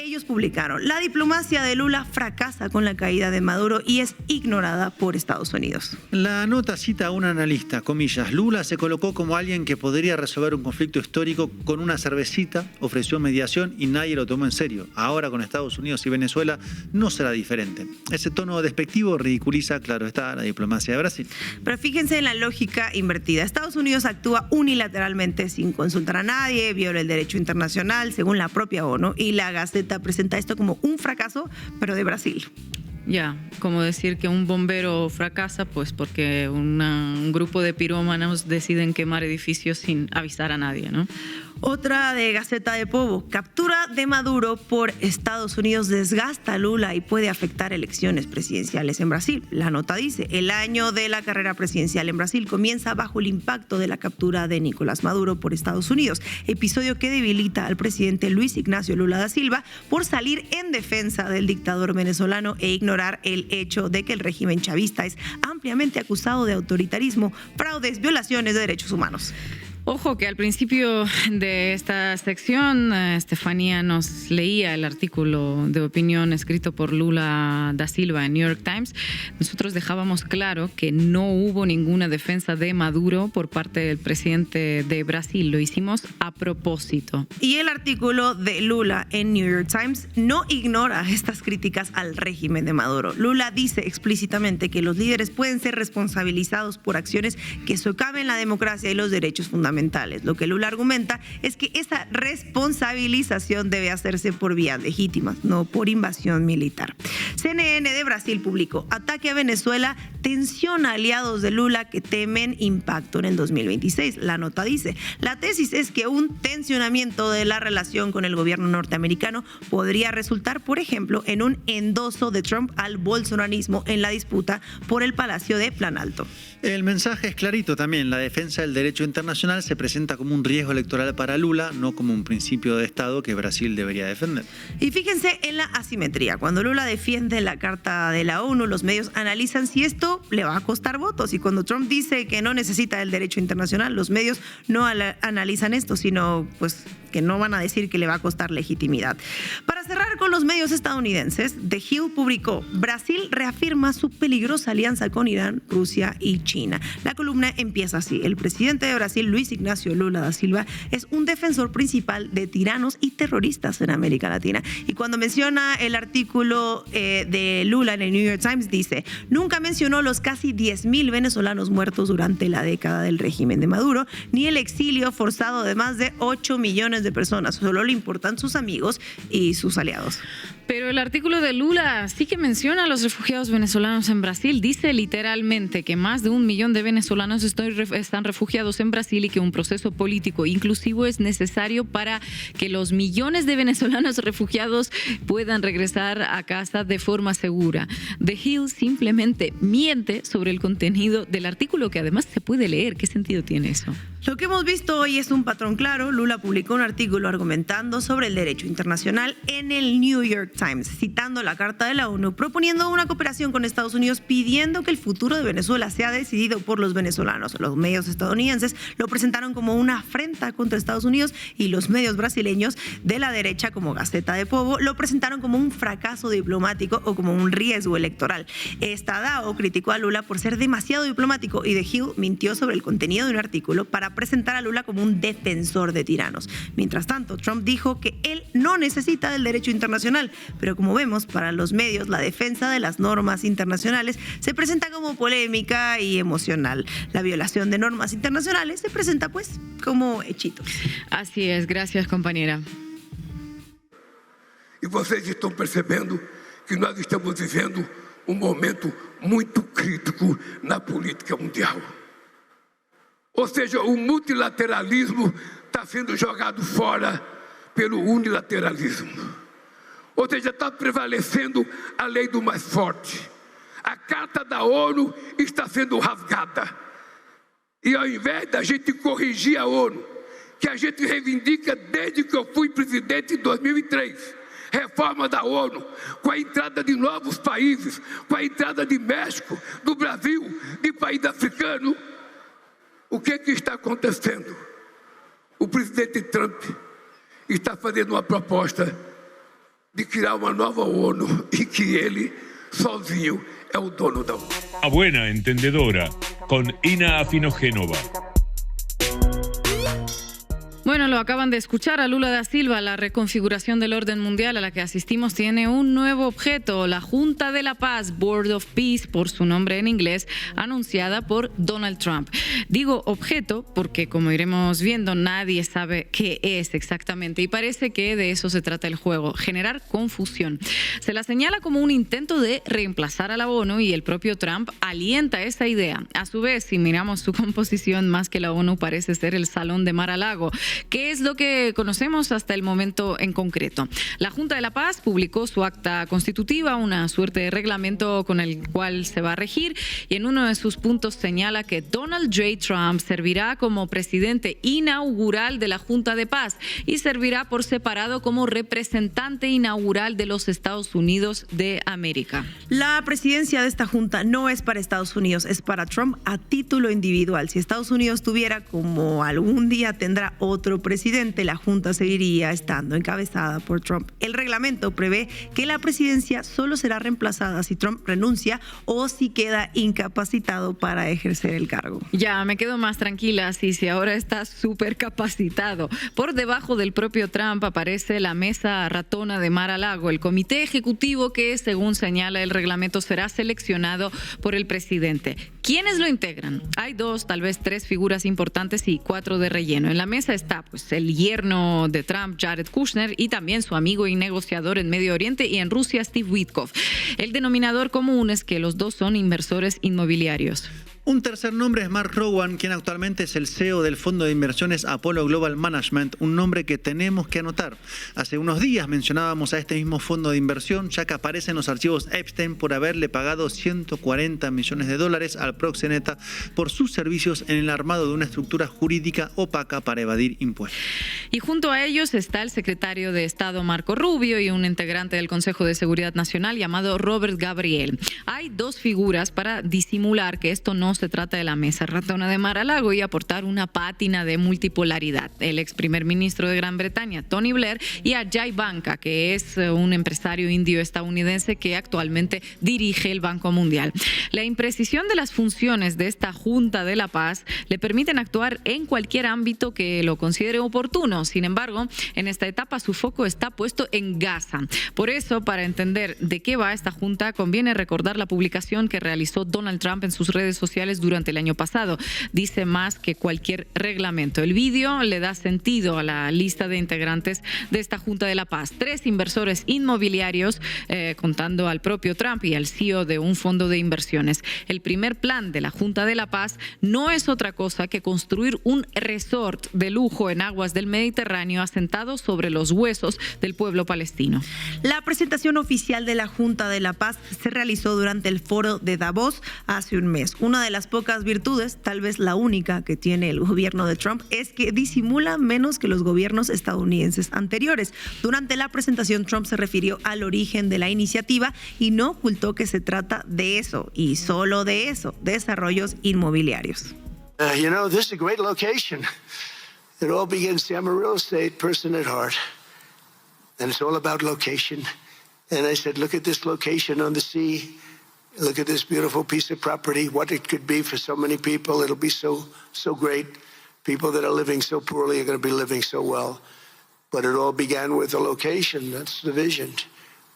ellos publicaron: la diplomacia de Lula fracasa con la caída de Maduro y es ignorada por Estados Unidos. La nota cita a un analista, comillas, Lula se colocó como alguien que podría resolver un conflicto histórico con una cervecita, ofreció mediación y nadie lo tomó en serio. Ahora con Estados Unidos y Venezuela no será diferente. Ese tono despectivo ridiculiza, claro está, la diplomacia de Brasil. Pero fíjense en la lógica invertida. Estados Unidos actúa unilateralmente sin consultar a nadie, viola el derecho internacional según la propia ONU, y la Gaceta presenta esto como un fracaso, pero de Brasil. Ya, como decir que un bombero fracasa, pues porque un grupo de pirómanos deciden quemar edificios sin avisar a nadie, ¿no? Otra de Gaceta de Povo: captura de Maduro por Estados Unidos desgasta a Lula y puede afectar elecciones presidenciales en Brasil. La nota dice, el año de la carrera presidencial en Brasil comienza bajo el impacto de la captura de Nicolás Maduro por Estados Unidos, episodio que debilita al presidente Luis Ignacio Lula da Silva por salir en defensa del dictador venezolano e ignorar el hecho de que el régimen chavista es ampliamente acusado de autoritarismo, fraudes, violaciones de derechos humanos. Ojo que al principio de esta sección, Estefanía nos leía el artículo de opinión escrito por Lula da Silva en New York Times. Nosotros dejábamos claro que no hubo ninguna defensa de Maduro por parte del presidente de Brasil. Lo hicimos a propósito. Y el artículo de Lula en New York Times no ignora estas críticas al régimen de Maduro. Lula dice explícitamente que los líderes pueden ser responsabilizados por acciones que socaven la democracia y los derechos fundamentales. Lo que Lula argumenta es que esa responsabilización debe hacerse por vías legítimas, no por invasión militar. CNN de Brasil publicó: ataque a Venezuela tensiona aliados de Lula que temen impacto en el 2026. La nota dice, la tesis es que un tensionamiento de la relación con el gobierno norteamericano podría resultar, por ejemplo, en un endoso de Trump al bolsonarismo en la disputa por el Palacio de Planalto. El mensaje es clarito también. La defensa del derecho internacional se presenta como un riesgo electoral para Lula, no como un principio de Estado que Brasil debería defender. Y fíjense en la asimetría. Cuando Lula defiende la Carta de la ONU, los medios analizan si esto le va a costar votos. Y cuando Trump dice que no necesita el derecho internacional, los medios no analizan esto, sino pues que no van a decir que le va a costar legitimidad. Para cerrar con los medios estadounidenses, The Hill publicó: Brasil reafirma su peligrosa alianza con Irán, Rusia y China. La columna empieza así: el presidente de Brasil, Luis Ignacio Lula da Silva, es un defensor principal de tiranos y terroristas en América Latina. Y cuando menciona el artículo de Lula en el New York Times, dice, nunca mencionó los casi 10.000 venezolanos muertos durante la década del régimen de Maduro, ni el exilio forzado de más de 8 millones de personas. Solo le importan sus amigos y sus aliados. Pero el artículo de Lula sí que menciona a los refugiados venezolanos en Brasil. Dice literalmente que más de 1 millón de venezolanos están refugiados en Brasil y que un proceso político inclusivo es necesario para que los millones de venezolanos refugiados puedan regresar a casa de forma segura. The Hill simplemente miente sobre el contenido del artículo, que además se puede leer. ¿Qué sentido tiene eso? Lo que hemos visto hoy es un patrón claro. Lula publicó un artículo argumentando sobre el derecho internacional en el New York Times, citando la Carta de la ONU, proponiendo una cooperación con Estados Unidos, pidiendo que el futuro de Venezuela sea decidido por los venezolanos. Los medios estadounidenses lo presentaron como una afrenta contra Estados Unidos y los medios brasileños de la derecha, como Gaceta de Povo, lo presentaron como un fracaso diplomático o como un riesgo electoral. Estadao criticó a Lula por ser demasiado diplomático y The Hill mintió sobre el contenido de un artículo para presentar a Lula como un defensor de tiranos. Mientras tanto, Trump dijo que él no necesita del derecho internacional, pero como vemos, para los medios la defensa de las normas internacionales se presenta como polémica y emocional. La violación de normas internacionales se presenta pues como hechitos. Así es, gracias compañera. E vocês estão percebendo que nós estamos vivendo um momento muito crítico na política mundial. Ou seja, o multilateralismo está sendo jogado fora pelo unilateralismo. Ou seja, está prevalecendo a lei do mais forte. A Carta da ONU está sendo rasgada. E ao invés da gente corrigir a ONU, que a gente reivindica desde que eu fui presidente em 2003, reforma da ONU, com a entrada de novos países, com a entrada de México, do Brasil, de país africano, o que está acontecendo? O presidente Trump está fazendo uma proposta de criar uma nova ONU e que ele, sozinho, é o dono da ONU. A buena entendedora, con Ina Afinogénova. Bueno, lo acaban de escuchar a Lula da Silva. La reconfiguración del orden mundial a la que asistimos tiene un nuevo objeto, la Junta de la Paz, Board of Peace, por su nombre en inglés, anunciada por Donald Trump. Digo objeto porque, como iremos viendo, nadie sabe qué es exactamente y parece que de eso se trata el juego, generar confusión. Se la señala como un intento de reemplazar a la ONU y el propio Trump alienta esa idea. A su vez, si miramos su composición, más que la ONU parece ser el Salón de Mar-a-Lago. ¿Qué es lo que conocemos hasta el momento en concreto? La Junta de la Paz publicó su acta constitutiva, una suerte de reglamento con el cual se va a regir, y en uno de sus puntos señala que Donald J. Trump servirá como presidente inaugural de la Junta de Paz y servirá por separado como representante inaugural de los Estados Unidos de América. La presidencia de esta junta no es para Estados Unidos, es para Trump a título individual. Si Estados Unidos tuviera, como algún día tendrá otro presidente, la junta seguiría estando encabezada por Trump. El reglamento prevé que la presidencia solo será reemplazada si Trump renuncia o si queda incapacitado para ejercer el cargo. Ya, me quedo más tranquila si ahora está súper capacitado. Por debajo del propio Trump aparece la mesa ratona de Mar-a-Lago, el comité ejecutivo que, según señala el reglamento, será seleccionado por el presidente. ¿Quiénes lo integran? Hay 2, tal vez 3 figuras importantes y 4 de relleno. En la mesa está el yerno de Trump, Jared Kushner, y también su amigo y negociador en Medio Oriente y en Rusia, Steve Witkoff. El denominador común es que los dos son inversores inmobiliarios. Un tercer nombre es Mark Rowan, quien actualmente es el CEO del fondo de inversiones Apollo Global Management, un nombre que tenemos que anotar. Hace unos días mencionábamos a este mismo fondo de inversión, ya que aparece en los archivos Epstein por haberle pagado $140 millones al proxeneta por sus servicios en el armado de una estructura jurídica opaca para evadir impuestos. Y junto a ellos está el secretario de Estado Marco Rubio y un integrante del Consejo de Seguridad Nacional llamado Robert Gabriel. Hay 2 figuras para disimular que esto no se trata de la mesa ratona de Mar-a-Lago y aportar una pátina de multipolaridad. El ex primer ministro de Gran Bretaña, Tony Blair, y a Jay Banka, que es un empresario indio estadounidense que actualmente dirige el Banco Mundial. La imprecisión de las funciones de esta Junta de la Paz le permiten actuar en cualquier ámbito que lo considere oportuno. Sin embargo, en esta etapa su foco está puesto en Gaza. Por eso, para entender de qué va esta Junta, conviene recordar la publicación que realizó Donald Trump en sus redes sociales durante el año pasado. Dice más que cualquier reglamento. El vídeo le da sentido a la lista de integrantes de esta Junta de la Paz. 3 inversores inmobiliarios, contando al propio Trump y al CEO de un fondo de inversiones. El primer plan de la Junta de la Paz no es otra cosa que construir un resort de lujo en aguas del Mediterráneo asentado sobre los huesos del pueblo palestino. La presentación oficial de la Junta de la Paz se realizó durante el foro de Davos hace un mes. Una de las pocas virtudes, tal vez la única que tiene el gobierno de Trump, es que disimula menos que los gobiernos estadounidenses anteriores. Durante la presentación, Trump se refirió al origen de la iniciativa y no ocultó que se trata de eso, y solo de eso, desarrollos inmobiliarios. This is a great location. It all begins, I'm a real estate person at heart, and it's all about location. And I said, look at this location on the sea. Look at this beautiful piece of property, what it could be for so many people. It'll be so great. People that are living so poorly are going to be living so well. But it all began with the location. That's the vision.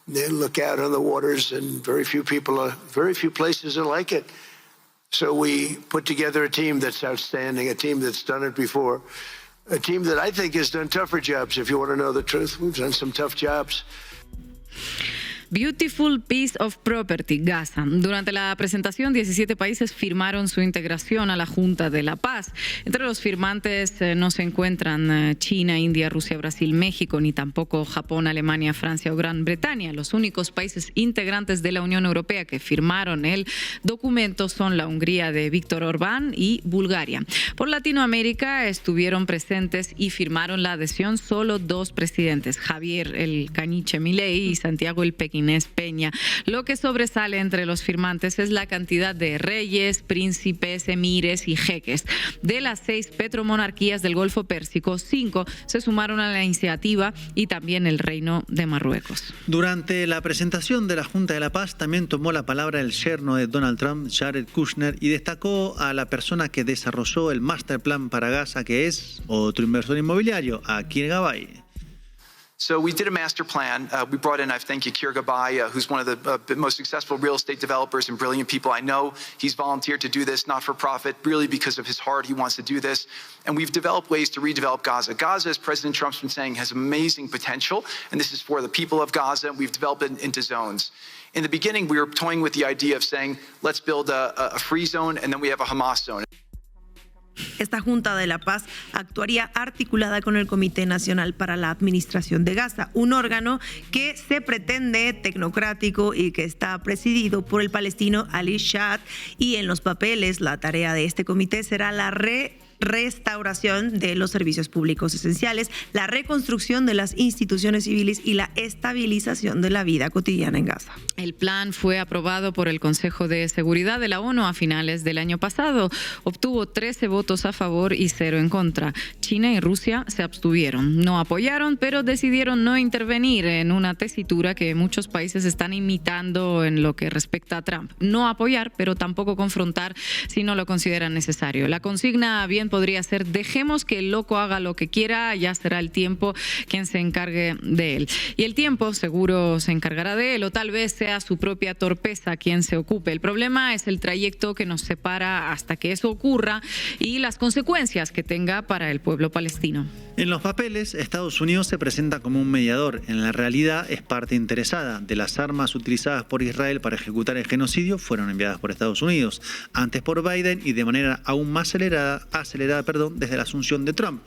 They look out on the waters, and very few places are like it. So we put together a team that's outstanding, a team that's done it before, a team that I think has done tougher jobs, if you want to know the truth. We've done some tough jobs. Beautiful Piece of Property, Gaza. Durante la presentación, 17 países firmaron su integración a la Junta de la Paz. Entre los firmantes no se encuentran China, India, Rusia, Brasil, México, ni tampoco Japón, Alemania, Francia o Gran Bretaña. Los únicos países integrantes de la Unión Europea que firmaron el documento son la Hungría de Víctor Orbán y Bulgaria. Por Latinoamérica estuvieron presentes y firmaron la adhesión solo 2 presidentes, Javier el Caniche Milei y Santiago el Pequinés Peña. Lo que sobresale entre los firmantes es la cantidad de reyes, príncipes, emires y jeques. De las 6 petromonarquías del Golfo Pérsico, 5 se sumaron a la iniciativa y también el Reino de Marruecos. Durante la presentación de la Junta de la Paz también tomó la palabra el yerno de Donald Trump, Jared Kushner, y destacó a la persona que desarrolló el Master Plan para Gaza, que es otro inversor inmobiliario, Akir Gabay. So we did a master plan. We brought in, I thank you, Akir Gabay, who's one of the most successful real estate developers and brilliant people I know. He's volunteered to do this, not for profit, really because of his heart. He wants to do this. And we've developed ways to redevelop Gaza. Gaza, as President Trump's been saying, has amazing potential, and this is for the people of Gaza. We've developed it into zones. In the beginning, we were toying with the idea of saying, let's build a free zone, and then we have a Hamas zone. Esta Junta de la Paz actuaría articulada con el Comité Nacional para la Administración de Gaza, un órgano que se pretende tecnocrático y que está presidido por el palestino Ali Shad, y en los papeles la tarea de este comité será la restauración de los servicios públicos esenciales, la reconstrucción de las instituciones civiles y la estabilización de la vida cotidiana en Gaza. El plan fue aprobado por el Consejo de Seguridad de la ONU a finales del año pasado. Obtuvo 13 votos a favor y 0 en contra. China y Rusia se abstuvieron. No apoyaron, pero decidieron no intervenir en una tesitura que muchos países están imitando en lo que respecta a Trump. No apoyar, pero tampoco confrontar si no lo consideran necesario. La consigna bien podría ser: dejemos que el loco haga lo que quiera, ya será el tiempo quien se encargue de él. Y el tiempo seguro se encargará de él, o tal vez sea su propia torpeza quien se ocupe. El problema es el trayecto que nos separa hasta que eso ocurra y las consecuencias que tenga para el pueblo palestino. En los papeles, Estados Unidos se presenta como un mediador. En la realidad es parte interesada. De las armas utilizadas por Israel para ejecutar el genocidio fueron enviadas por Estados Unidos, antes por Biden y de manera aún más acelerada desde la asunción de Trump.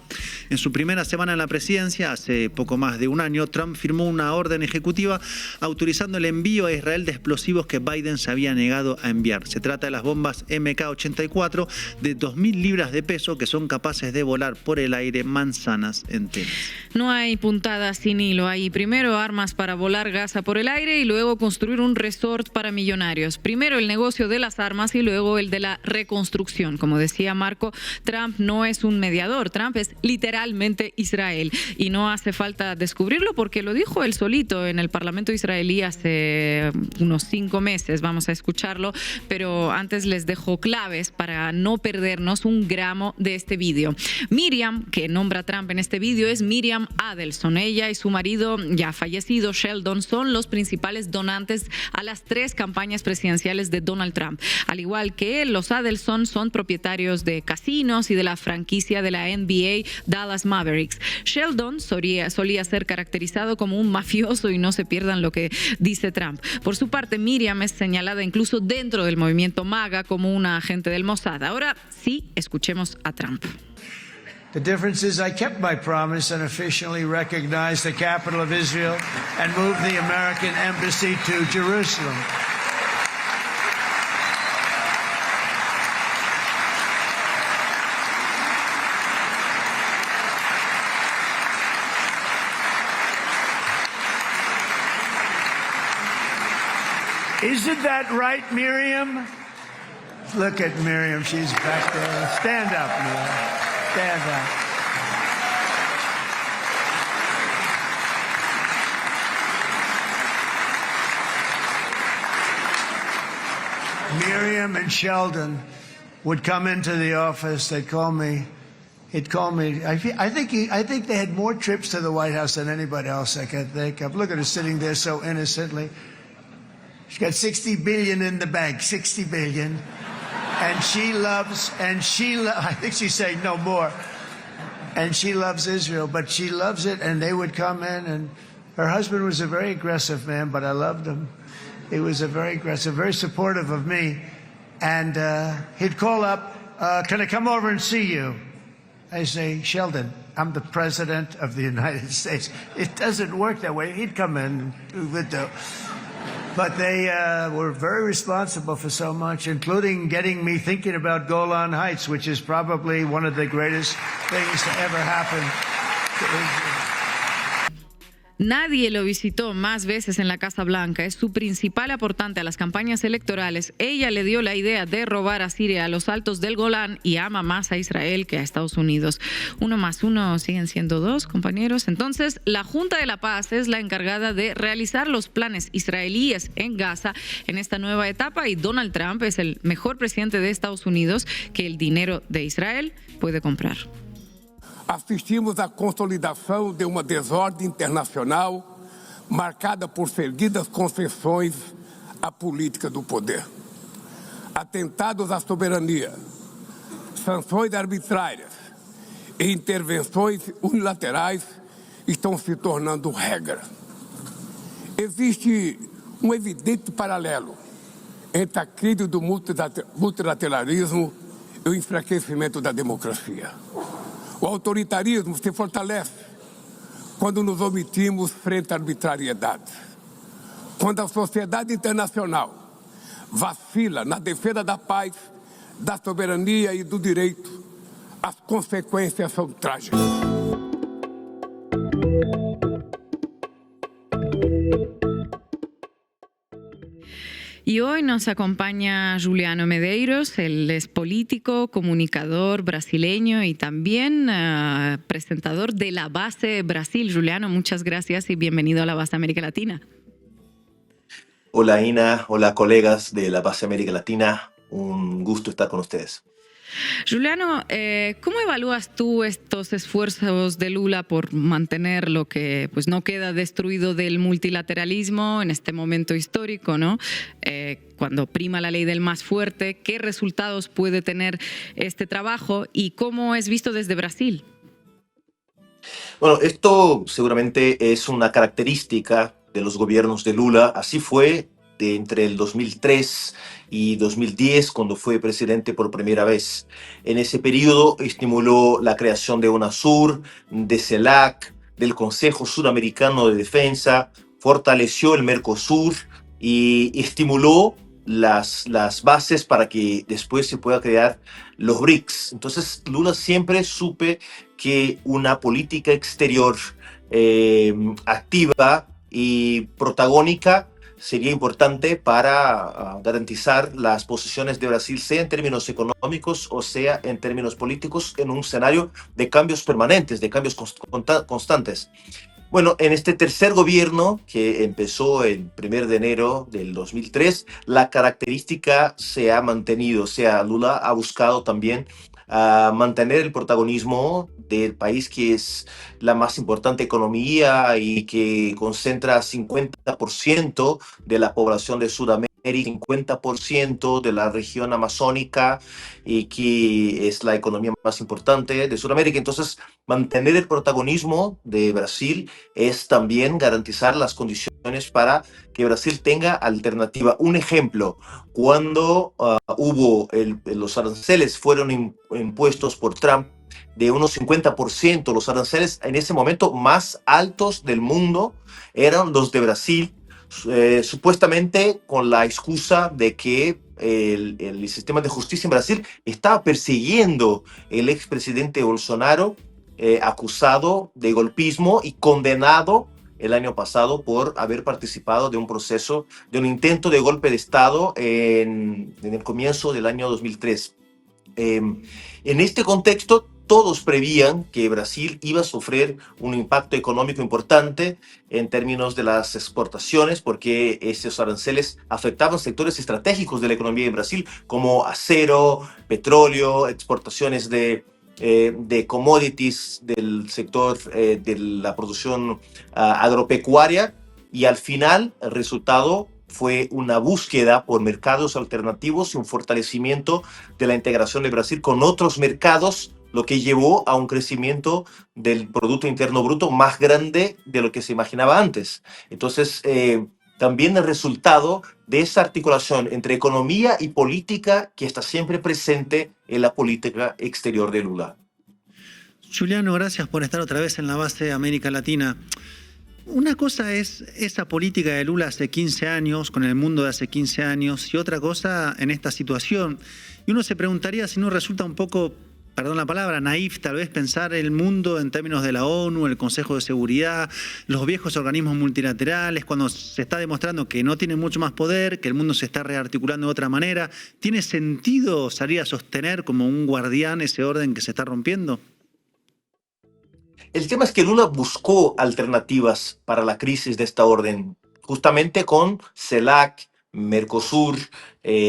En su primera semana en la presidencia, hace poco más de un año, Trump firmó una orden ejecutiva autorizando el envío a Israel de explosivos que Biden se había negado a enviar. Se trata de las bombas MK-84 de 2.000 libras de peso que son capaces de volar por el aire manzanas enteras. No hay puntadas sin hilo. Hay primero armas para volar Gaza por el aire y luego construir un resort para millonarios. Primero el negocio de las armas y luego el de la reconstrucción. Como decía Marco, Trump no es un mediador. Trump es literalmente Israel. Y no hace falta descubrirlo porque lo dijo él solito en el Parlamento israelí hace unos 5 meses. Vamos a escucharlo, pero antes les dejo claves para no perdernos un gramo de este vídeo. Miriam, que nombra a Trump en este vídeo, es Miriam Adelson. Ella y su marido, ya fallecido, Sheldon, son los principales donantes a las 3 campañas presidenciales de Donald Trump. Al igual que él, los Adelson son propietarios de casinos y de la franquicia de la NBA Dallas Mavericks. Sheldon solía ser caracterizado como un mafioso y no se pierdan lo que dice Trump. Por su parte, Miriam es señalada incluso dentro del movimiento MAGA como una agente del Mossad. Ahora sí, escuchemos a Trump. The difference is I kept my promise and officially recognized the capital of Israel and moved the American embassy to Jerusalem. Isn't that right, Miriam? Look at Miriam, she's back there. Stand up, Miriam. Stand up. Miriam and Sheldon would come into the office. They'd call me. He'd call me. I think they had more trips to the White House than anybody else I could think of. Look at her sitting there so innocently. She's got $60 billion in the bank. $60 billion. And I think she's saying no more. And she loves Israel, but she loves it. And they would come in and Her husband was a very aggressive man, but I loved him. He was a very aggressive, very supportive of me. And he'd call up, can I come over and see you? I say, Sheldon, I'm the president of the United States. It doesn't work that way. He'd come in, but they were very responsible for so much, including getting me thinking about Golan Heights, which is probably one of the greatest things to ever happen to Israel. Nadie lo visitó más veces en la Casa Blanca. Es su principal aportante a las campañas electorales. Ella le dio la idea de robar a Siria, a los altos del Golán, y ama más a Israel que a Estados Unidos. 1 más 1 siguen siendo 2, compañeros. Entonces, la Junta de la Paz es la encargada de realizar los planes israelíes en Gaza en esta nueva etapa, y Donald Trump es el mejor presidente de Estados Unidos que el dinero de Israel puede comprar. Assistimos à consolidação de uma desordem internacional marcada por seguidas concessões à política do poder. Atentados à soberania, sanções arbitrárias e intervenções unilaterais estão se tornando regra. Existe um evidente paralelo entre a crise do multilateralismo e o enfraquecimento da democracia. O autoritarismo se fortalece quando nos omitimos frente à arbitrariedade. Quando a sociedade internacional vacila na defesa da paz, da soberania e do direito, as consequências são trágicas. Y hoy nos acompaña Juliano Medeiros. Él es político, comunicador brasileño y también presentador de La Base Brasil. Juliano, muchas gracias y bienvenido a La Base América Latina. Hola Ina, hola colegas de La Base América Latina. Un gusto estar con ustedes. Juliano, ¿cómo evalúas tú estos esfuerzos de Lula por mantener lo que pues no queda destruido del multilateralismo en este momento histórico, ¿no? Cuando prima la ley del más fuerte, ¿qué resultados puede tener este trabajo y cómo es visto desde Brasil? Bueno, esto seguramente es una característica de los gobiernos de Lula. Así fue entre el 2003 y 2010, cuando fue presidente por primera vez. En ese periodo estimuló la creación de UNASUR, de CELAC, del Consejo Suramericano de Defensa, fortaleció el Mercosur y estimuló las bases para que después se pueda crear los BRICS. Entonces, Lula siempre supe que una política exterior activa y protagónica sería importante para garantizar las posiciones de Brasil, sea en términos económicos o sea en términos políticos, en un escenario de cambios permanentes, de cambios constantes. Bueno, en este tercer gobierno, que empezó el 1 de enero del 2003, la característica se ha mantenido. O sea, Lula ha buscado también mantener el protagonismo del país, que es la más importante economía y que concentra 50% de la población de Sudamérica, 50% de la región amazónica, y que es la economía más importante de Sudamérica. Entonces, mantener el protagonismo de Brasil es también garantizar las condiciones para que Brasil tenga alternativa. Un ejemplo, cuando los aranceles fueron impuestos por Trump de unos 50%, los aranceles en ese momento más altos del mundo eran los de Brasil, supuestamente con la excusa de que el sistema de justicia en Brasil estaba persiguiendo el expresidente Bolsonaro, acusado de golpismo y condenado el año pasado por haber participado de un proceso, de un intento de golpe de Estado en el comienzo del año 2003. En este contexto, todos prevían que Brasil iba a sufrir un impacto económico importante en términos de las exportaciones, porque esos aranceles afectaban sectores estratégicos de la economía de Brasil, como acero, petróleo, exportaciones de commodities del sector de la producción agropecuaria, y al final el resultado fue una búsqueda por mercados alternativos y un fortalecimiento de la integración de Brasil con otros mercados lo que llevó a un crecimiento del Producto Interno Bruto más grande de lo que se imaginaba antes. Entonces, también el resultado de esa articulación entre economía y política que está siempre presente en la política exterior de Lula. Juliano, gracias por estar otra vez en la base de América Latina. Una cosa es esa política de Lula hace 15 años, con el mundo de hace 15 años, y otra cosa en esta situación. Y uno se preguntaría si no resulta un poco, perdón la palabra, naif tal vez pensar el mundo en términos de la ONU, el Consejo de Seguridad, los viejos organismos multilaterales, cuando se está demostrando que no tienen mucho más poder, que el mundo se está rearticulando de otra manera. ¿Tiene sentido salir a sostener como un guardián ese orden que se está rompiendo? El tema es que Lula buscó alternativas para la crisis de esta orden, justamente con CELAC, Mercosur,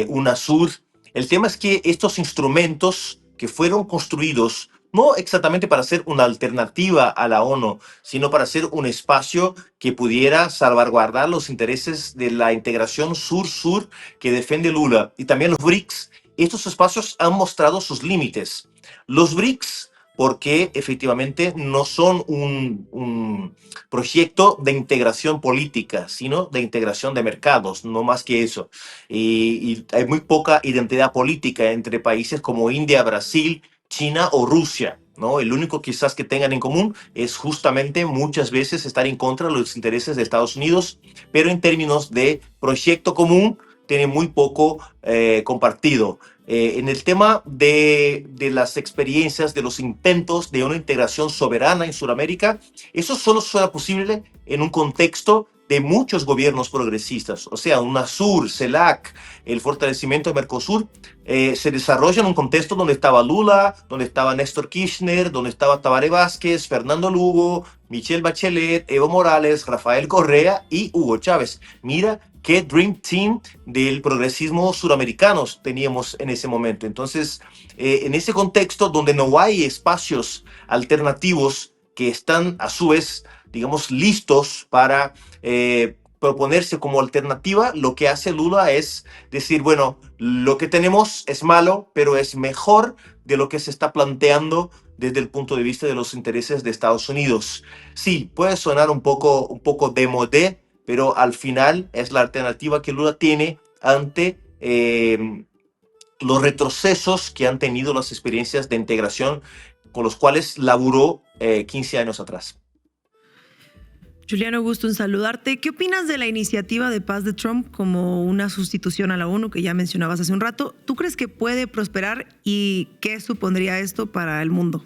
UNASUR. El tema es que estos instrumentos que fueron construidos no exactamente para ser una alternativa a la ONU, sino para ser un espacio que pudiera salvaguardar los intereses de la integración sur-sur que defiende Lula. Y también los BRICS. Estos espacios han mostrado sus límites. Los BRICS, porque efectivamente no son un proyecto de integración política, sino de integración de mercados, no más que eso. Y hay muy poca identidad política entre países como India, Brasil, China o Rusia, ¿no? El único quizás que tengan en común es justamente muchas veces estar en contra de los intereses de Estados Unidos, pero en términos de proyecto común tiene muy poco compartido. En el tema de las experiencias, de los intentos de una integración soberana en Sudamérica, eso solo será posible en un contexto de muchos gobiernos progresistas. O sea, UNASUR, CELAC, el fortalecimiento de Mercosur, se desarrolla en un contexto donde estaba Lula, donde estaba Néstor Kirchner, donde estaba Tabaré Vázquez, Fernando Lugo, Michelle Bachelet, Evo Morales, Rafael Correa y Hugo Chávez. Mira qué Dream Team del progresismo suramericano teníamos en ese momento. Entonces, en ese contexto donde no hay espacios alternativos que están a su vez, digamos, listos para proponerse como alternativa, lo que hace Lula es decir, bueno, lo que tenemos es malo, pero es mejor de lo que se está planteando desde el punto de vista de los intereses de Estados Unidos. Sí, puede sonar un poco démodé, pero al final es la alternativa que Lula tiene ante los retrocesos que han tenido las experiencias de integración con los cuales laburó 15 años atrás. Juliano, gusto en saludarte. ¿Qué opinas de la iniciativa de paz de Trump como una sustitución a la ONU que ya mencionabas hace un rato? ¿Tú crees que puede prosperar y qué supondría esto para el mundo?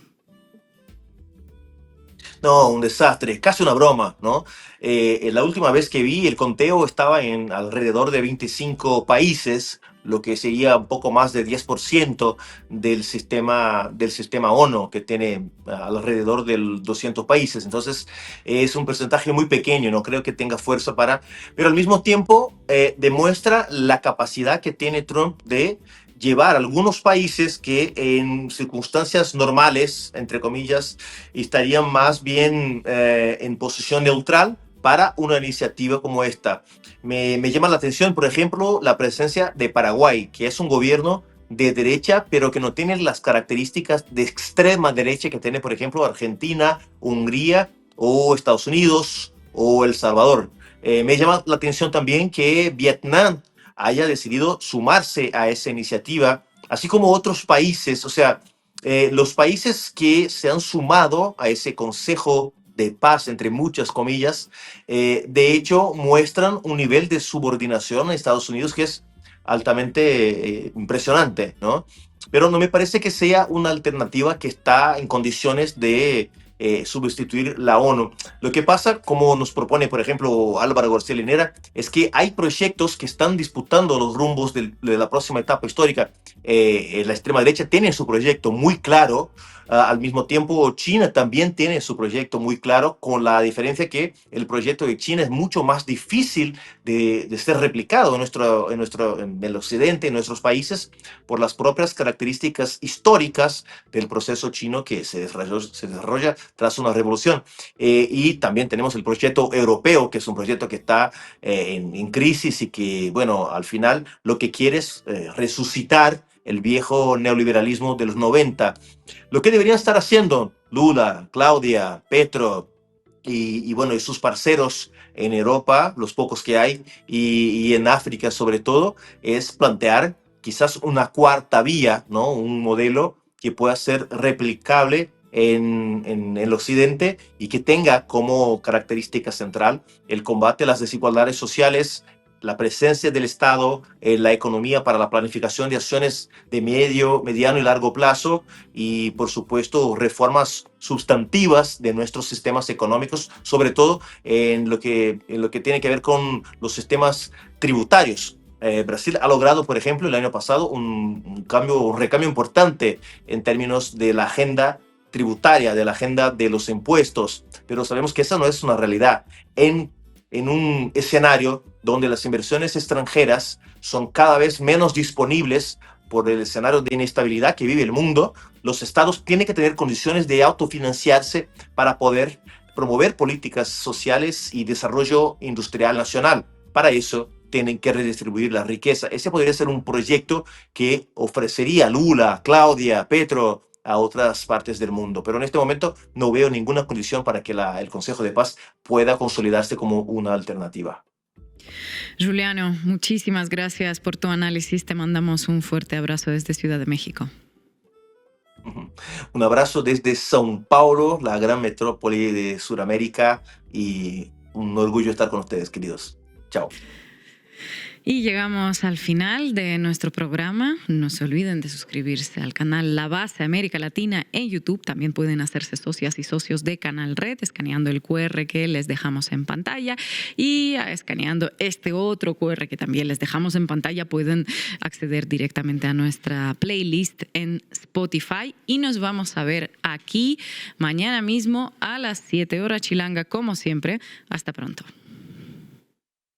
No, un desastre, casi una broma, ¿no? La última vez que vi el conteo estaba en alrededor de 25 países, lo que sería un poco más de 10% del sistema ONU, que tiene alrededor de 200 países. Entonces, es un porcentaje muy pequeño, no creo que tenga fuerza para... Pero al mismo tiempo, demuestra la capacidad que tiene Trump de llevar a algunos países que en circunstancias normales, entre comillas, estarían más bien en posición neutral para una iniciativa como esta. Me llama la atención, por ejemplo, la presencia de Paraguay, que es un gobierno de derecha, pero que no tiene las características de extrema derecha que tiene, por ejemplo, Argentina, Hungría o Estados Unidos o El Salvador. Me llama la atención también que Vietnam haya decidido sumarse a esa iniciativa, así como otros países. O sea, los países que se han sumado a ese Consejo de Paz, entre muchas comillas, de hecho muestran un nivel de subordinación a Estados Unidos que es altamente impresionante, ¿no? Pero no me parece que sea una alternativa que está en condiciones de sustituir la ONU. Lo que pasa, como nos propone, por ejemplo, Álvaro García Linera, es que hay proyectos que están disputando los rumbos de la próxima etapa histórica. La extrema derecha tiene su proyecto muy claro. Al mismo tiempo, China también tiene su proyecto muy claro, con la diferencia que el proyecto de China es mucho más difícil de ser replicado en el occidente, en nuestros países, por las propias características históricas del proceso chino que se desarrolla tras una revolución. Y también tenemos el proyecto europeo, que es un proyecto que está en crisis y que, bueno, al final lo que quiere es resucitar el viejo neoliberalismo de los 90. Lo que deberían estar haciendo Lula, Claudia, Petro y bueno, y sus parceros en Europa, los pocos que hay, y en África sobre todo, es plantear quizás una cuarta vía, ¿no? Un modelo que pueda ser replicable en el occidente y que tenga como característica central el combate a las desigualdades sociales, la presencia del Estado en la economía para la planificación de acciones de mediano y largo plazo y, por supuesto, reformas sustantivas de nuestros sistemas económicos, sobre todo en lo que tiene que ver con los sistemas tributarios. Brasil ha logrado, por ejemplo, el año pasado un recambio importante en términos de la agenda tributaria, de la agenda de los impuestos, pero sabemos que esa no es una realidad. En un escenario donde las inversiones extranjeras son cada vez menos disponibles por el escenario de inestabilidad que vive el mundo, los estados tienen que tener condiciones de autofinanciarse para poder promover políticas sociales y desarrollo industrial nacional. Para eso tienen que redistribuir la riqueza. Ese podría ser un proyecto que ofrecería Lula, Claudia, Petro a otras partes del mundo. Pero en este momento no veo ninguna condición para que el Consejo de Paz pueda consolidarse como una alternativa. Juliano, muchísimas gracias por tu análisis. Te mandamos un fuerte abrazo desde Ciudad de México. Un abrazo desde São Paulo, la gran metrópoli de Sudamérica, y un orgullo estar con ustedes, queridos. Chao. Y llegamos al final de nuestro programa. No se olviden de suscribirse al canal La Base América Latina en YouTube. También pueden hacerse socias y socios de Canal Red escaneando el QR que les dejamos en pantalla y escaneando este otro QR que también les dejamos en pantalla. Pueden acceder directamente a nuestra playlist en Spotify y nos vamos a ver aquí mañana mismo a las 7 horas chilanga como siempre. Hasta pronto.